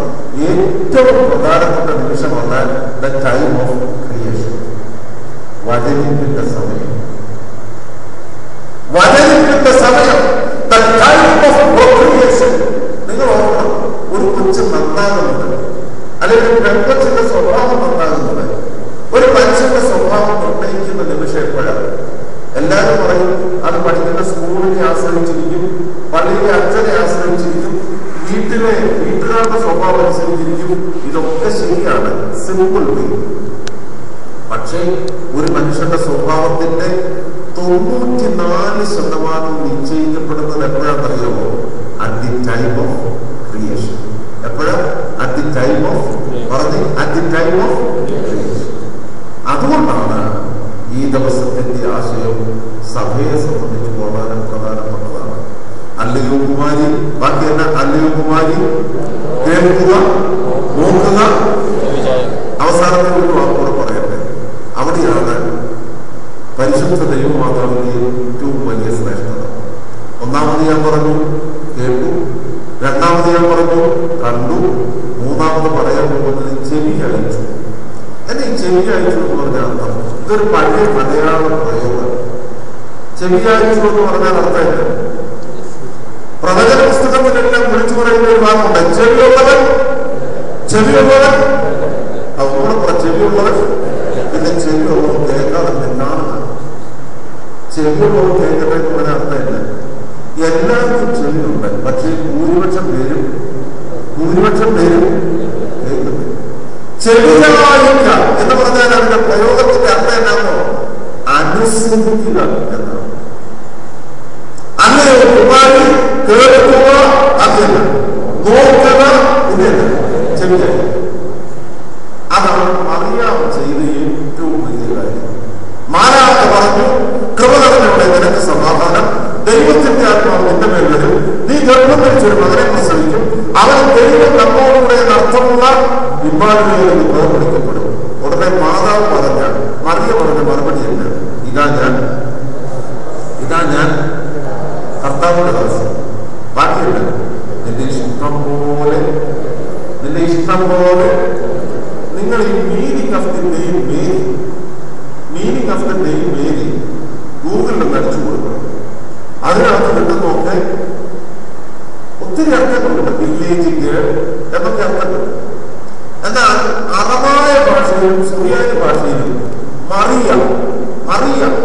ഏറ്റവും പ്രധാനപ്പെട്ട നിമിഷമാണ് ദ ടൈം ഓഫ് ക്രിയേഷൻ. വചനിപ്പിന്റെ സമയം, വചനിപ്പിന്റെ സമയം, ദ ടൈം ഓഫ് ക്രിയേഷൻ. നിങ്ങൾ ഓർക്കണം, ഒരു കൊച്ചു നന്നാകുന്നത്, അല്ലെങ്കിൽ ഒരു പെൺകൊച്ചിന്റെ സ്വഭാവം നന്നാകുന്നത്, ഒരു മനുഷ്യന്റെ സ്വഭാവം നിർണ്ണയിക്കുന്ന നിമിഷം എപ്പോഴാണ്? എല്ലാവരും പറയും അത് പഠിക്കുന്ന സ്കൂളിനെ ആശ്രയിച്ചിരിക്കും, പള്ളിയിലെ അച്ഛനെ ആശ്രയിച്ചിരിക്കും, വീട്ടുകാരുടെ സ്വഭാവം അനുസരിച്ചിരിക്കും. ഇതൊക്കെ ശരിയാണ്, സിമ്പിൾ വേ. പക്ഷേ ഒരു മനുഷ്യന്റെ സ്വഭാവത്തിന്റെ 94% നിശ്ചയിക്കപ്പെടുന്നത് എപ്പോഴാണെന്നറിയാമോ? At the time of creation. എപ്പോഴാ? അറ്റ് ദി ടൈം ഓഫ്, പറഞ്ഞ് at the time of creation. അതുകൊണ്ടാണ് ഈ ദിവസത്തിന്റെ ആശയം സഭയെ സംബന്ധിച്ച് വളരെ പ്രധാനപ്പെട്ടതാണ്. അല്ലയോ കുമാരി, ബാക്കി തന്നെ അല്ലയോ കുമാരി, കേൾക്കുക, നോക്കുക. അവസാനത്തെ ഒരു വാക്കോട് പറയട്ടെ, അവിടെയാണ് പരിശുദ്ധ ദൈവമാതാവിന്റെ ഏറ്റവും വലിയ ശ്രേഷ്ഠത. ഒന്നാമത് ഞാൻ പറഞ്ഞു കേട്ടു, രണ്ടാമത് ഞാൻ പറഞ്ഞു കണ്ടു, മൂന്നാമത് പറയാൻ പോകുന്നത് ചെവി അയച്ചു. എന്നെ ഈ ചെവി അയച്ചു എന്ന് പറഞ്ഞാൽ അർത്ഥം, ഇതൊരു പഴയ മലയാള പ്രയോഗം. ചെവി അയച്ചു എന്ന് പറഞ്ഞാൽ അർത്ഥമില്ല. പ്രവചന പുസ്തകത്തിലെല്ലാം വിളിച്ചു പറയുന്ന ഒരു വാക്കുണ്ട്, ചെവിയുള്ളവൻ, ചെവിയുള്ളവൻ. അതുകൂടെ ചെവിയുള്ളവൻ, പിന്നെ ചെവിയുള്ളവൻ കേൾക്കാതെ കാണുക. ചെവിയുള്ളവൻ കേൾക്കട്ടെ എന്ന് പറഞ്ഞാൽ അർത്ഥമില്ല. എല്ലാവർക്കും ചെവിയുണ്ട്, പക്ഷേ ഭൂരിപക്ഷം പേരും കേൾക്കുന്നില്ല. ചെവിയായില്ല എന്ന് പറഞ്ഞാൽ അതിന്റെ പ്രയോഗത്തിന്റെ അർത്ഥം എന്നാണോ? അനുസരിക്കുക എന്നാണ്. അല്ലയോ കുമാരി, കേൾക്കുക, അതല്ല, നോക്കുക, ഇതല്ല, ചെവിയായി. അതാണ് മറിയാം ചെയ്ത ഏറ്റവും വലിയ കാര്യം. മാലാഖ പറഞ്ഞു, കൃപകടനോടെ നിനക്ക് സമാധാനം, ദൈവത്തിന്റെ ആത്മാവ് നിന്റെ മേൽ വരും, നീ ഗർഭം ധരിച്ചൊരു മകനെ പ്രസവിക്കും, അവൻ ദൈവം നമ്മോടുകൂടെ അർത്ഥമുള്ള ഇമ്മാനുവേൽ പുറപ്പെടുക്കപ്പെടും. ഉടനെ മാതാവ് പറഞ്ഞ, മറിയ പറഞ്ഞ മറുപടി ഉണ്ട്, ഇതാ ഞാൻ കർത്താവിന്റെ ദാസൻ. ബാക്കിയുണ്ട്, നിന്റെ ഇഷ്ടം പോലെ. നിങ്ങൾ ഈ meaning of the name Mary ഗൂഗിളിൽ അടിച്ചു കൊടുക്കണം. അതിനകത്ത് കിട്ടുന്നൊക്കെ ഒത്തിരി അർത്ഥങ്ങളുണ്ട്. വില്ലേജ് ഗേൾ എന്നൊക്കെ അർത്ഥങ്ങളുണ്ട്. എന്നാൽ അറമായ ഭാഷയിലും സുറിയാനി ഭാഷയിലും മറിയ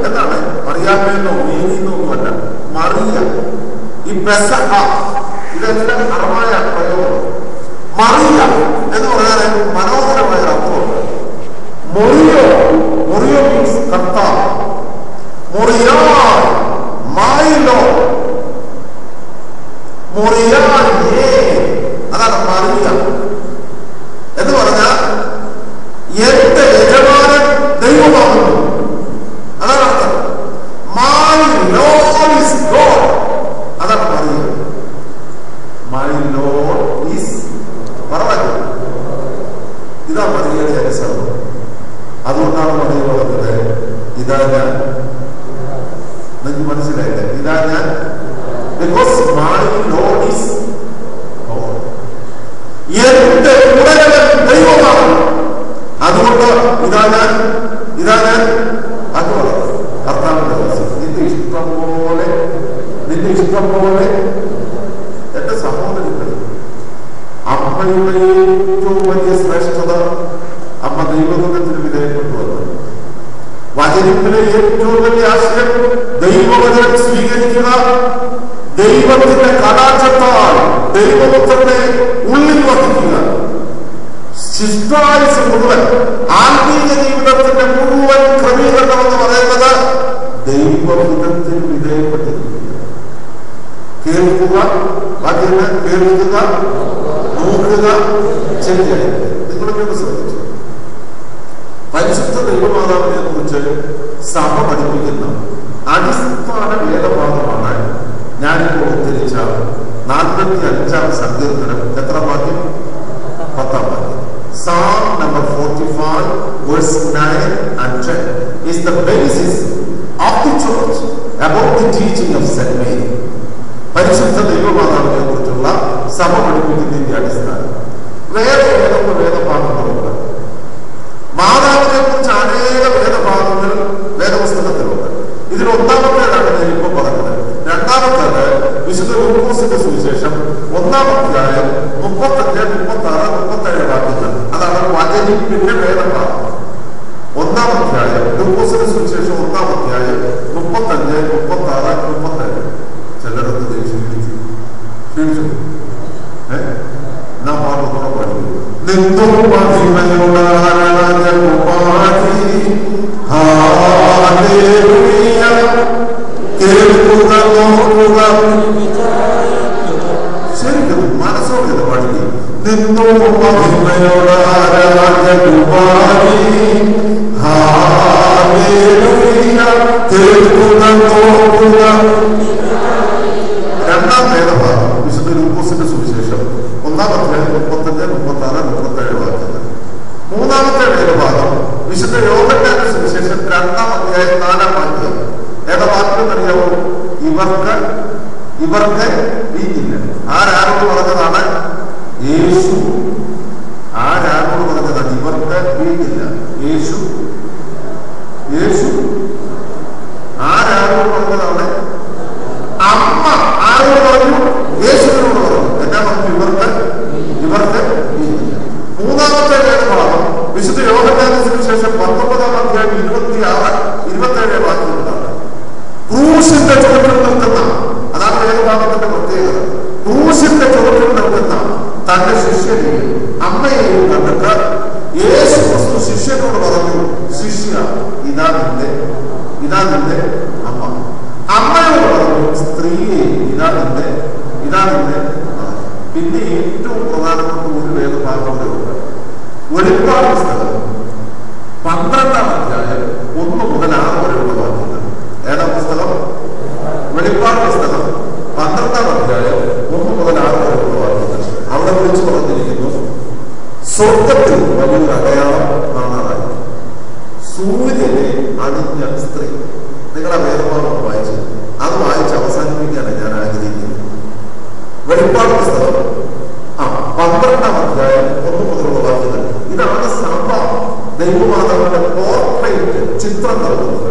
എന്നാണ്. മറിയാമെന്നോ മേനിന്നോ ഒന്നുമല്ല, മറിയ. ഈ പെസഹ ഇതെല്ലാം അറമായ പ്രയോഗം. മറിയ എന്ന് പറഞ്ഞാൽ മനോഹരമായ അർത്ഥമുണ്ട്. മൊറിയോ മീൻസ് കർത്താവ്. അതാണ് മറിയ എന്ന് പറഞ്ഞാൽ എന്റെ യജമാനൻ ദൈവമാകുന്നു. അതാണ് അർത്ഥം. My Lord is God. അതാണ് മറിയ. മൈ ലോർഡ് ഈസ് പറഞ്ഞു. ഇതാ മറിയയുടെ അനുസരണം. അതുകൊണ്ടാണ് മറിയ പറഞ്ഞത്, ഇതാ ഞാൻ. നിങ്ങൾക്ക് മനസ്സിലായില്ലേ? ഇതാ ഞാൻ. Because my Lord is God. എന്റെ ഉടയവൻ ദൈവമാണ്. അതുകൊണ്ട് ഇതാ ഞാൻ അതുപോലെ കർത്താവിന്റെ ദാസൻ. നിന്റെ ഇഷ്ടം പോലെ. എന്റെ സഹോദരങ്ങൾ, അമ്മയുടെ ഏറ്റവും വലിയ ശ്രേഷ്ഠത, അമ്മ ദൈവത്തിന് വിധേയപ്പെട്ടു വന്നത്. വചനത്തിലെ ഏറ്റവും വലിയ ആശയം, ദൈവവചനം സ്വീകരിക്കുക, ദൈവത്തിന്റെ കടാക്ഷത്താൽ ദൈവപുത്രനെ ഉള്ളിൽ വഹിക്കുക. ശിഷ്ടായുസ് മുഴുവൻ, ആത്മീയ ജീവിതത്തിന്റെ മുഴുവൻ ക്രമീകരണം എന്ന് പറയുന്നത് ദൈവഹിതത്തിന് വിധേയപ്പെട്ടിരിക്കുക. കേൾക്കുക, നോക്കുക, ചെവിയായി. നിങ്ങളൊക്കെ ശ്രദ്ധിച്ചു, പരിശുദ്ധ ദൈവമാതാവിനെ കുറിച്ച് സഭ പഠിപ്പിക്കുന്ന അടിസ്ഥാന വേദഭാഗമാണ് ഞാനിപ്പോൾ ഉദ്ധരിച്ച 45-ാം സങ്കീർത്തനം. എത്ര വാക്യം? 10-ാം വാക്യം. Psalm number 45 verse 9 and 10 is the basis of the church about the teaching of St. Mary. പരിശുദ്ധ ദൈവമാതാവിനെ കുറിച്ചുള്ള സഭ പഠിപ്പിക്കുന്നതിന്റെ അടിസ്ഥാനം വേദഭാഗങ്ങളുണ്ട്. മാതാവിനെ കുറിച്ച് അനേക വേദഭാഗങ്ങൾ വേദപുസ്തകത്തിലുണ്ട്. ഇതിൽ ഒന്നാമത്തേതാണ് ഞാൻ ഇപ്പോൾ പറഞ്ഞത്. രണ്ടാമത്തേത് വിശുദ്ധ ലൂക്കോസിന്റെ സുവിശേഷം 1-ാം അധ്യായം 35, 36, 37 വാക്യങ്ങൾ. അതാണ് വചനിപ്പിന്റെ വേദഭാഗം. 1-ാം അധ്യായം ലൂക്കോസിന്റെ സുവിശേഷം 1-ാം അധ്യായം 35, 36, 37. ചിലരൊക്കെ ക്ഷീണിച്ചു നാം പാടുന്ന പഠിക്കും. നിന്നും മഹിമയുടെ രാജകുമാരി ഹല്ലേലൂയ കേൾക്കുക നോക്കുക. ശരിക്കും മനസ്സോടെ ഇത് പഠിക്കും. നിന്നും മഹിമയുടെ രാജകുമാരി ഹല്ലേലൂയ കേൾക്കുക നോക്കുക. രണ്ടാം വേദഭാഗം വിശുദ്ധ ലൂക്കോസിന്റെ സുവിശേഷം 1-ാം അധ്യായം 35, 36, 37 വാക്യങ്ങൾ. 3-ാമത്തെ വേദഭാഗം വിശുദ്ധ യോഹന്നാന്റെ സുവിശേഷം 2-ാം അധ്യായം 4-ാം വാക്യം. ഏതാ വാക്യം അറിയാവോ? ഇവർക്ക് വീഞ്ഞില്ല. ആരോട് പറഞ്ഞതാണ്? യേശു. ആരോട് പറഞ്ഞതാണ്? ഇവർക്ക് വീഞ്ഞില്ല. യേശു ആരോട് പറഞ്ഞതാണ്? അമ്മ ആരോട് പറഞ്ഞു? യേശുവിനോട് പറഞ്ഞു. എന്നാ പറഞ്ഞു? ഇവർക്ക് വീഞ്ഞില്ല. 3-ാമത്തെ വേദഭാഗം വിശുദ്ധ യോഹന്നാന്റെ സുവിശേഷം 19-ാം അധ്യായം 26, 27 വാക്യങ്ങളാണ്. ക്രൂശിന്റെ ചുവട്ടിൽ നിൽക്കുന്ന, അതാണ് വേദഭാഗത്തിന്റെ പ്രത്യേകത, ക്രൂശിന്റെ ചുവട്ടിൽ നിൽക്കുന്ന തന്റെ ശിഷ്യനെയും അമ്മയെയും കണ്ടിട്ട് യേശു ക്രിസ്തു ശിഷ്യനോട് പറഞ്ഞു, ശിഷ്യ ഇതാ നിന്റെ അമ്മ. അമ്മയോട് പറഞ്ഞു, സ്ത്രീയെ ഇതാ നിന്റെ. പിന്നെ ഏറ്റവും പ്രധാനപ്പെട്ട ഒരു വേദഭാഗം ഉണ്ട്. വെളിപ്പാട് പുസ്തകം 12-ാം അധ്യായം 1 മുതൽ 6 വരെയുള്ള വാക്യങ്ങൾ. ഏതാ പുസ്തകം? വെളിപ്പാട് പുസ്തകം 12-ാം അധ്യായം 1 മുതൽ 6 വരെയുള്ള വാക്യങ്ങൾ. അവിടെ വിളിച്ചു പറഞ്ഞിരിക്കുന്നു, സ്വർഗത്തിൽ വലിയൊരു അടയാളം കാണാനായി സൂര്യനെ അണിഞ്ഞ സ്ത്രീ. നിങ്ങളെ വേദഭാഗം വായിച്ചു. അത് വായിച്ച് അവസാനിപ്പിക്കാനാണ് ഞാൻ ആഗ്രഹിക്കുന്നത്. വെളിപ്പാട് പുസ്തകം 12-ാം അധ്യായം 1 മുതലുള്ള വാക്യങ്ങൾ. ഇതാണ് സഭ ദൈവമാതാവിന്റെ പോർട്രേറ്റ് ചിത്രം നൽകുന്നത്.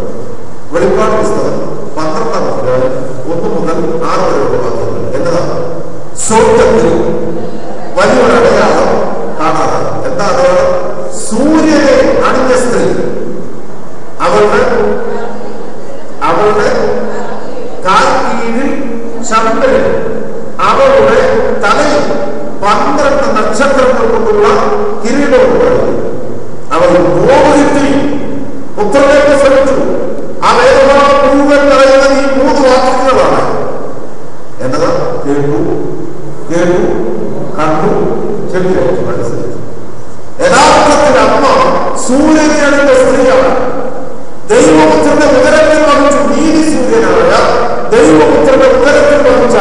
വെളിപ്പാട് പുസ്തകം 12-ാം അധ്യായം 1 മുതൽ 6 വരെയുള്ള വാക്യങ്ങൾ. എന്നതാണ്? സ്വർഗത്തിൽ വലിയൊരു അടയാളം കാണാതെ. എന്താ അടയാളം? സൂര്യനെ അണിഞ്ഞ സ്ത്രീ. അവളുടെ കാൽ കീഴിൽ ചന്ദ്രൻ, അവളുടെ തലയിൽ 12 നക്ഷത്രങ്ങൾ കൊണ്ടുള്ള കിരീടവും. അവൾ മോഹിത്തി പുത്രനെ ശ്രമിച്ചു. ആ വേദഭാഗം മുഴുവൻ പറയുന്നത് ഈ 3 വാക്യങ്ങളാണ്. എന്നതാ? കേട്ടു, കണ്ടു, ചെവിയേറ്റു, മനസ്സിലാക്കി. യഥാർത്ഥത്തിൽ അമ്മ സൂര്യനെ സ്ത്രീയാണ്. ദൈവപുത്രന്റെ ഉദരത്തിൽ വഹിച്ചു നീതി സൂര്യനായ ദൈവപുത്രന്റെ ഉദരത്തിൽ വഹിച്ച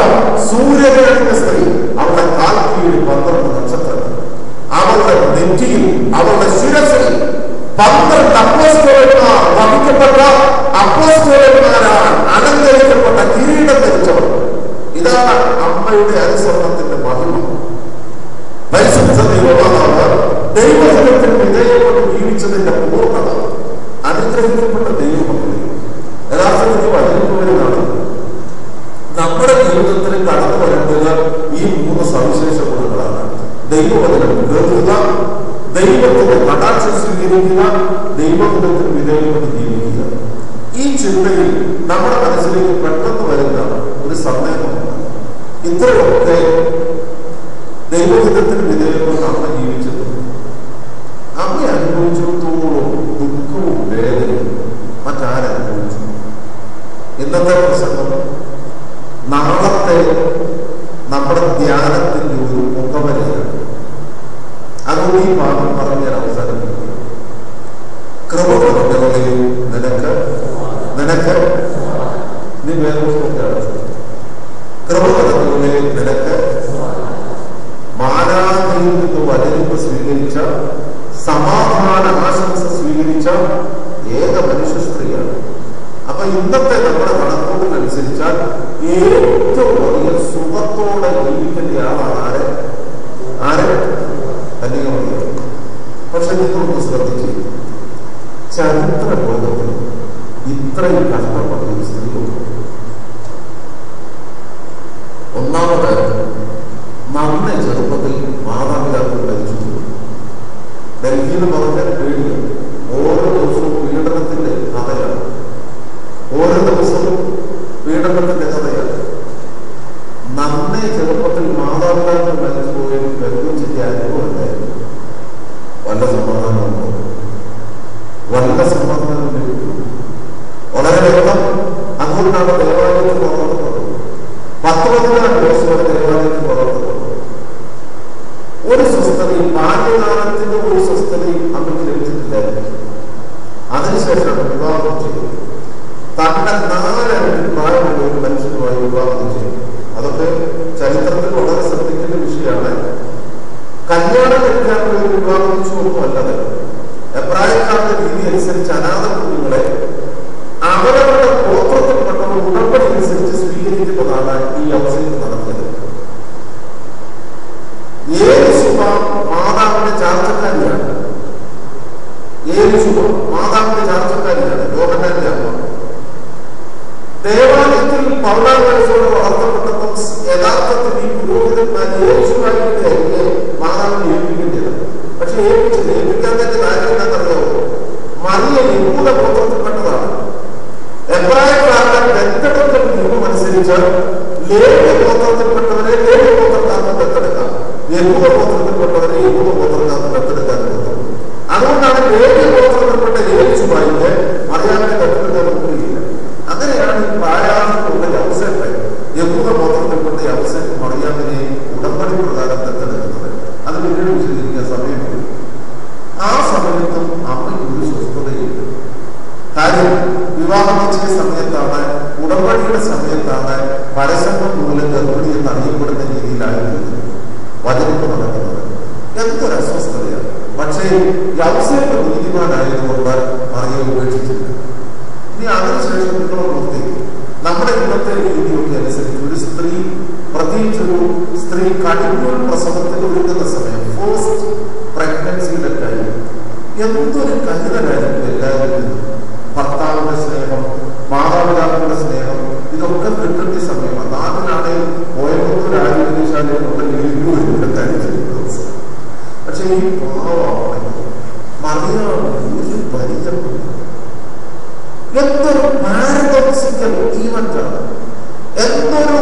സൂര്യനെ സ്ത്രീ. അവളുടെ കാൽ കീഴിൽ 12 നക്ഷത്രങ്ങൾ. അവളുടെ നെറ്റിയിൽ, അവളുടെ ശിരസിൽ 12 അപ്പോസ്തലന്മാർ വഹിക്കപ്പെട്ട അപ്പോസ്തലന്മാരാൽ അലങ്കരിക്കപ്പെട്ട കിരീടം ധരിച്ചവർ. ഇതാണ് അമ്മയുടെ അനുസരണത്തിന്റെ മഹിമ. പരിശുദ്ധ ദൈവമാതാവ് ദൈവഹിതത്തിന് വിധേയപ്പെട്ട് ജീവിച്ചതിന്റെ പൂർണ്ണത. അനുഗ്രഹിക്കപ്പെട്ട ദൈവമക്കളെ യഥാർത്ഥത്തിൽ വചനിക്കുന്നവരാണ്. നമ്മുടെ ജീവിതത്തിൽ കടന്നു വരേണ്ടത് ഈ 3 സവിശേഷ ഗുണങ്ങളാണ്. ദൈവവചനം കേൾക്കുക, ദൈവത്തിന്റെ കടാക്ഷം സ്വീകരിക്കുക, ദൈവഹിതത്തിന് വിധേയപ്പെട്ട് ജീവിക്കുക. ഈ ചിന്തയിൽ നമ്മുടെ മനസ്സിലേക്ക് പെട്ടെന്ന് വരുന്ന ഒരു സന്ദേഹമുണ്ട്. ഇത്രയൊക്കെ ദൈവഹിതത്തിന് വിധേയപ്പെട്ട് അമ്മ ജീവിച്ചത്, അമ്മ അനുഭവിച്ചിടത്തോളം ദുഃഖവും വേദനയും മറ്റാരനുഭവിച്ചു. ഇന്നത്തെ പ്രസംഗം നാളത്തെ നമ്മുടെ ധ്യാനത്തിന്റെ ഒരു മുഖവരയാണ്. അതുകൊണ്ട് ഈ ഭാഗം പറഞ്ഞ അവസാനിപ്പിക്കുക. കൃപ പറഞ്ഞവരെയും നിനക്ക് നീ വേദപുസ്തകത്തിലാണ്. കൃപ പറഞ്ഞവരെയും നിനക്ക് മാലാഖയിൽ നിന്ന് വചനിപ്പ് സ്വീകരിച്ച, സമാധാന ആശംസ സ്വീകരിച്ച ഏക മനുഷ്യ സ്ത്രീയാണ്. അപ്പൊ ഇന്നത്തെ നമ്മുടെ കണക്കൂട്ടിനനുസരിച്ചാൽ ഏറ്റവും വലിയ സുഖത്തോടെ ജീവിക്കേണ്ട ആളാണ് ആരെ കന്യകമറിയം. പക്ഷെ നിങ്ങളൊന്ന് ശ്രദ്ധിച്ചു, ചരിത്ര ലോകത്തിൽ ഇത്രയും കഷ്ടപ്പെട്ട ഒരു സ്ത്രീയുണ്ട്. ഒന്നാമത് നന്നെ ചെറുപ്പത്തിൽ മാതാപിതാക്കൾ മരിച്ചു. ഡൽഹിയിൽ പറഞ്ഞ പേടിയ ഓരോ ദിവസവും പീഡനത്തിന്റെ കഥയാണ്. ഓരോ ദിവസവും പീഡനത്തിന്റെ കഥയാണ്. നന്നെ ചെറുപ്പത്തിൽ മാതാപിതാക്കൾ മരിച്ചു പോയ പെൺകുച്ചിന്റെ അനുഭവം ഉണ്ടായിരുന്നു. വല്ല സമാധാനമുണ്ടോ? വല്ല സമാധാനം ലഭിക്കും. വളരെ വേഗം അതുകൊണ്ടാണ് ദേവാലയത്തിൽ വളർത്തുന്നത്. 10-15 വയസ്സ് വരെ ദേവാലയത്തിൽ വളർത്തുന്നത്. ഒരു സ്വസ്ഥതയും ബാല്യകാലത്തിന്റെ ഒരു സ്വസ്ഥതയും അമ്മയ്ക്ക് ലഭിച്ചിട്ടില്ലായിരുന്നു. അതിനുശേഷമാണ് വിവാഹം ചെയ്തത്. തന്റെ 4 പ്രായമുള്ള ഒരു മനുഷ്യനുമായി വിവാഹം ചെയ്തു. അതൊക്കെ ചരിത്രത്തിൽ വളരെ ശ്രദ്ധിക്കേണ്ട വിഷയമാണ്. കല്യാണം കഴിക്കാനുള്ള ഒരു വിവാഹം വെച്ചൊന്നും അല്ലത്. എബ്രായക്കാരുടെ രീതി അനുസരിച്ച് അനാഥ കുഞ്ഞുങ്ങളെ അവരവരുടെ ഗോത്രത്തിൽപ്പെട്ടവർ ഉടമ്പടി അനുസരിച്ച് സ്വീകരിക്കുന്നതാണ് ഈ അവസരം നടത്തിയത്. യേശുവ മാതാവിന്റെ ചാർച്ചക്കാരിയാണ്. യേശുവ മാതാവിന്റെ ചാർച്ചക്കാരിയാണ്. യോഹന്നാന്റെ അമ്മ ദേവാലയത്തിൽ 14 വയസ്സോടെ വളർത്തപ്പെട്ടപ്പോൾ യഥാർത്ഥത്തിൽ ഈ പുരോഹിതന്മാർ യേശുവായിട്ട് മാതാവിനെ ഏൽപ്പിക്കേണ്ടത്. പക്ഷെ ഏൽപ്പിക്കാൻ തന്നെ കാര്യം എന്താണെന്നറിയാമോ? മറിയ യഹൂദ ഗോത്രത്തിൽപ്പെട്ടതാണ്. എബ്രായക്കാരുടെ ദത്തെടുക്കൽ നിയമം അനുസരിച്ച് ലേവ്യ ഗോത്രത്തിൽപ്പെട്ടവരെ ലേവ്യ ഗോത്രക്കാർക്ക് ദത്തെടുക്കാം, യഹൂദ ഗോത്രത്തിൽപ്പെട്ടവരെ യഹൂദ ഗോത്രക്കാർക്ക് ദത്തെടുക്കാൻ പറ്റും. അതുകൊണ്ടാണ് ലേവ്യ ഗോത്രത്തിൽപ്പെട്ട യേശുവായിട്ട് മറിയാമിനെ ദത്തെടുക്കാൻ ഒക്കുകയില്ല. അങ്ങനെയാണ് ഈ പ്രായാസമുള്ള യൗസേപ്പ് യഹൂദ ഗോത്രത്തിൽപ്പെട്ട യൗസേപ്പ് മറിയാമിനെ ഉടമ്പടി പ്രകാരം ദത്തെടുക്കുന്നത്. അത് പിന്നീട് വിശദീകരിക്കാൻ സമയമില്ല. ആ സമയത്തും അമ്മയ്ക്ക് ഒരു സ്വസ്ഥതയില്ല. കാര്യം വിവാഹം നിശ്ചയ സമയത്താണ്, ഉടമ്പടിയുടെ സമയത്താണ് പരസംഗം മൂലം ഗർഭിണി എന്ന് അറിയപ്പെടുന്ന രീതിയിലായിരുന്നു വചനപ്പ് നടക്കുന്നത്. എന്തൊരു അസ്വസ്ഥതയാണ്. പക്ഷേ യൗസേപ്പ് നീതിമാനായതുകൊണ്ട് മറിയെ ഉപേക്ഷിച്ചില്ല. ഇനി അതിനുശേഷം നിങ്ങൾ നോക്കി, നമ്മുടെ ഇന്നത്തെ രീതിയൊക്കെ അനുസരിച്ച് ഒരു സ്ത്രീ, പ്രത്യേകിച്ചൊരു സ്ത്രീ കഠിന പ്രസവത്തിൽ ഒരുങ്ങുന്ന സമയം, ഫസ്റ്റ് പ്രഗ്നൻസിയുടെ ടൈം, എന്തൊരു കരുതലായിരിക്കും എല്ലാവരും. ഭർത്താവിന്റെ സ്നേഹം, മാതാപിതാക്കളുടെ സ്നേഹം, ഇതൊക്കെ കിട്ടേണ്ട സമയമാണ്. നാട്ടിലാണെങ്കിൽ കോയമ്പത്തൂർ ആരോഗ്യശാലയിൽ ഉണ്ടെങ്കിൽ പക്ഷെ ഈ പാവമാണ് മറിയാം ഒരു പരിചയപ്പെട്ടു. എന്തൊരു പാരഡോക്സിക്കൽ ഈവന്റാണ്, എന്തൊരു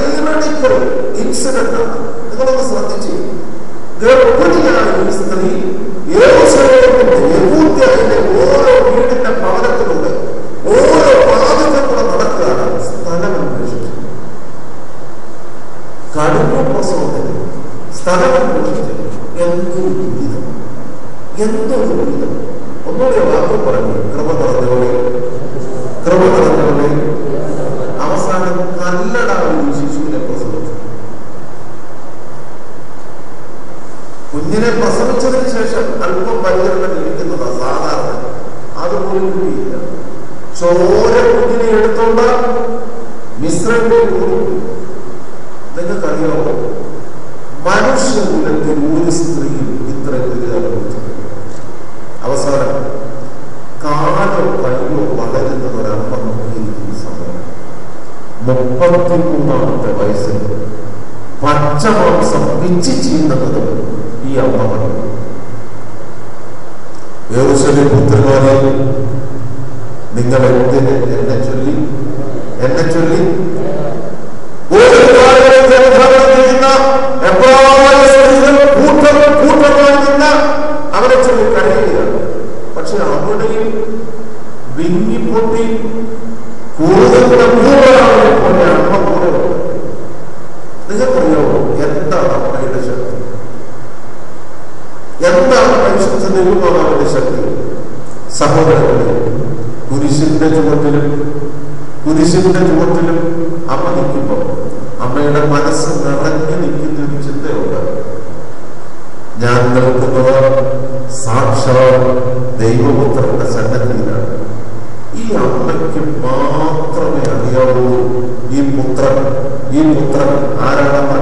ഐറണിക്കൽ ഇൻസിഡന്റ് ആണ്. നിങ്ങളൊന്ന് ശ്രദ്ധിച്ചു. ഗർഭിണിയാണ് ഈ സ്ത്രീ. യഹൂദ്യയിലെ ഓരോ വീടിന്റെ ഭവനത്തിലൂടെ ഓരോ പാതകളിലൂടെ നടക്കുകയാണ്. സ്ഥലം അന്വേഷിച്ചു, കടുത്ത പ്രസവത്തിന് സ്ഥലം അന്വേഷിച്ചു. എന്തൊരു ദുരിതം, എന്തൊരു ദുരിതം. ഒന്നുകൂടെ വാക്ക് പറഞ്ഞു, കൃപ നിറഞ്ഞവളെ, കൃപ നിറഞ്ഞവളെ. അവസാനം കല്ലട ഒരു ശിശുവിനെ പ്രസവിച്ചു. കുഞ്ഞിനെ പ്രസവിച്ചതിന് ശേഷം അല്പം പരിചരണം ലഭിക്കുന്നതാണ് സാധാരണ. അതുപോലും കിട്ടിയില്ല. ചോര കുഞ്ഞിനെ എടുത്തോണ്ട് മിശ്രന്റെ കൂടി. നിങ്ങൾക്കറിയാമോ, മനുഷ്യകുലത്തിൽ ഒരു സ്ത്രീയും ഇത്ര അനുഭവിച്ചു. അവസാനം കാലോ കയ്യോ വളരുന്നത് ഒരമ്മ നോക്കിയിരിക്കുന്ന സമയം 33-ാമത്തെ വയസ്സിൽ പച്ചമാംസം പിച്ചി ചെയ്യുന്നത് ഈ അമ്മ പറഞ്ഞു. യെരൂശലേം പുത്രന്മാരെ, നിങ്ങൾ എന്തിന് എന്നെ ചൊല്ലി അവരെ ചൊല്ലി കഴിയുകയാണ്. പക്ഷെ അവിടെയും വിങ്ങിപ്പൊട്ടി കൂടുതൽ പോലെ അമ്മ പോലെ. നിങ്ങൾക്കറിയാമോ എന്താണ് അമ്മയുടെ ശക്തി? എന്താണ് പരിശുദ്ധ ദൈവമാതാവിന്റെ ശക്തി? സഹോദരങ്ങളെ, കുരിശിന്റെ ചുവട്ടിലും അമ്മ നിൽക്കുമ്പോൾ അമ്മയുടെ മനസ്സ് നിറഞ്ഞു നിൽക്കുന്ന ഒരു ചിന്തയുണ്ട്. ഞാൻ നിൽക്കുന്നത് സാക്ഷാൽ ദൈവപുത്രന്റെ സന്നദ്ധിയിലാണ്. ഈ അമ്മയ്ക്ക് ഈ പുത്രൻ ആരാണെന്ന്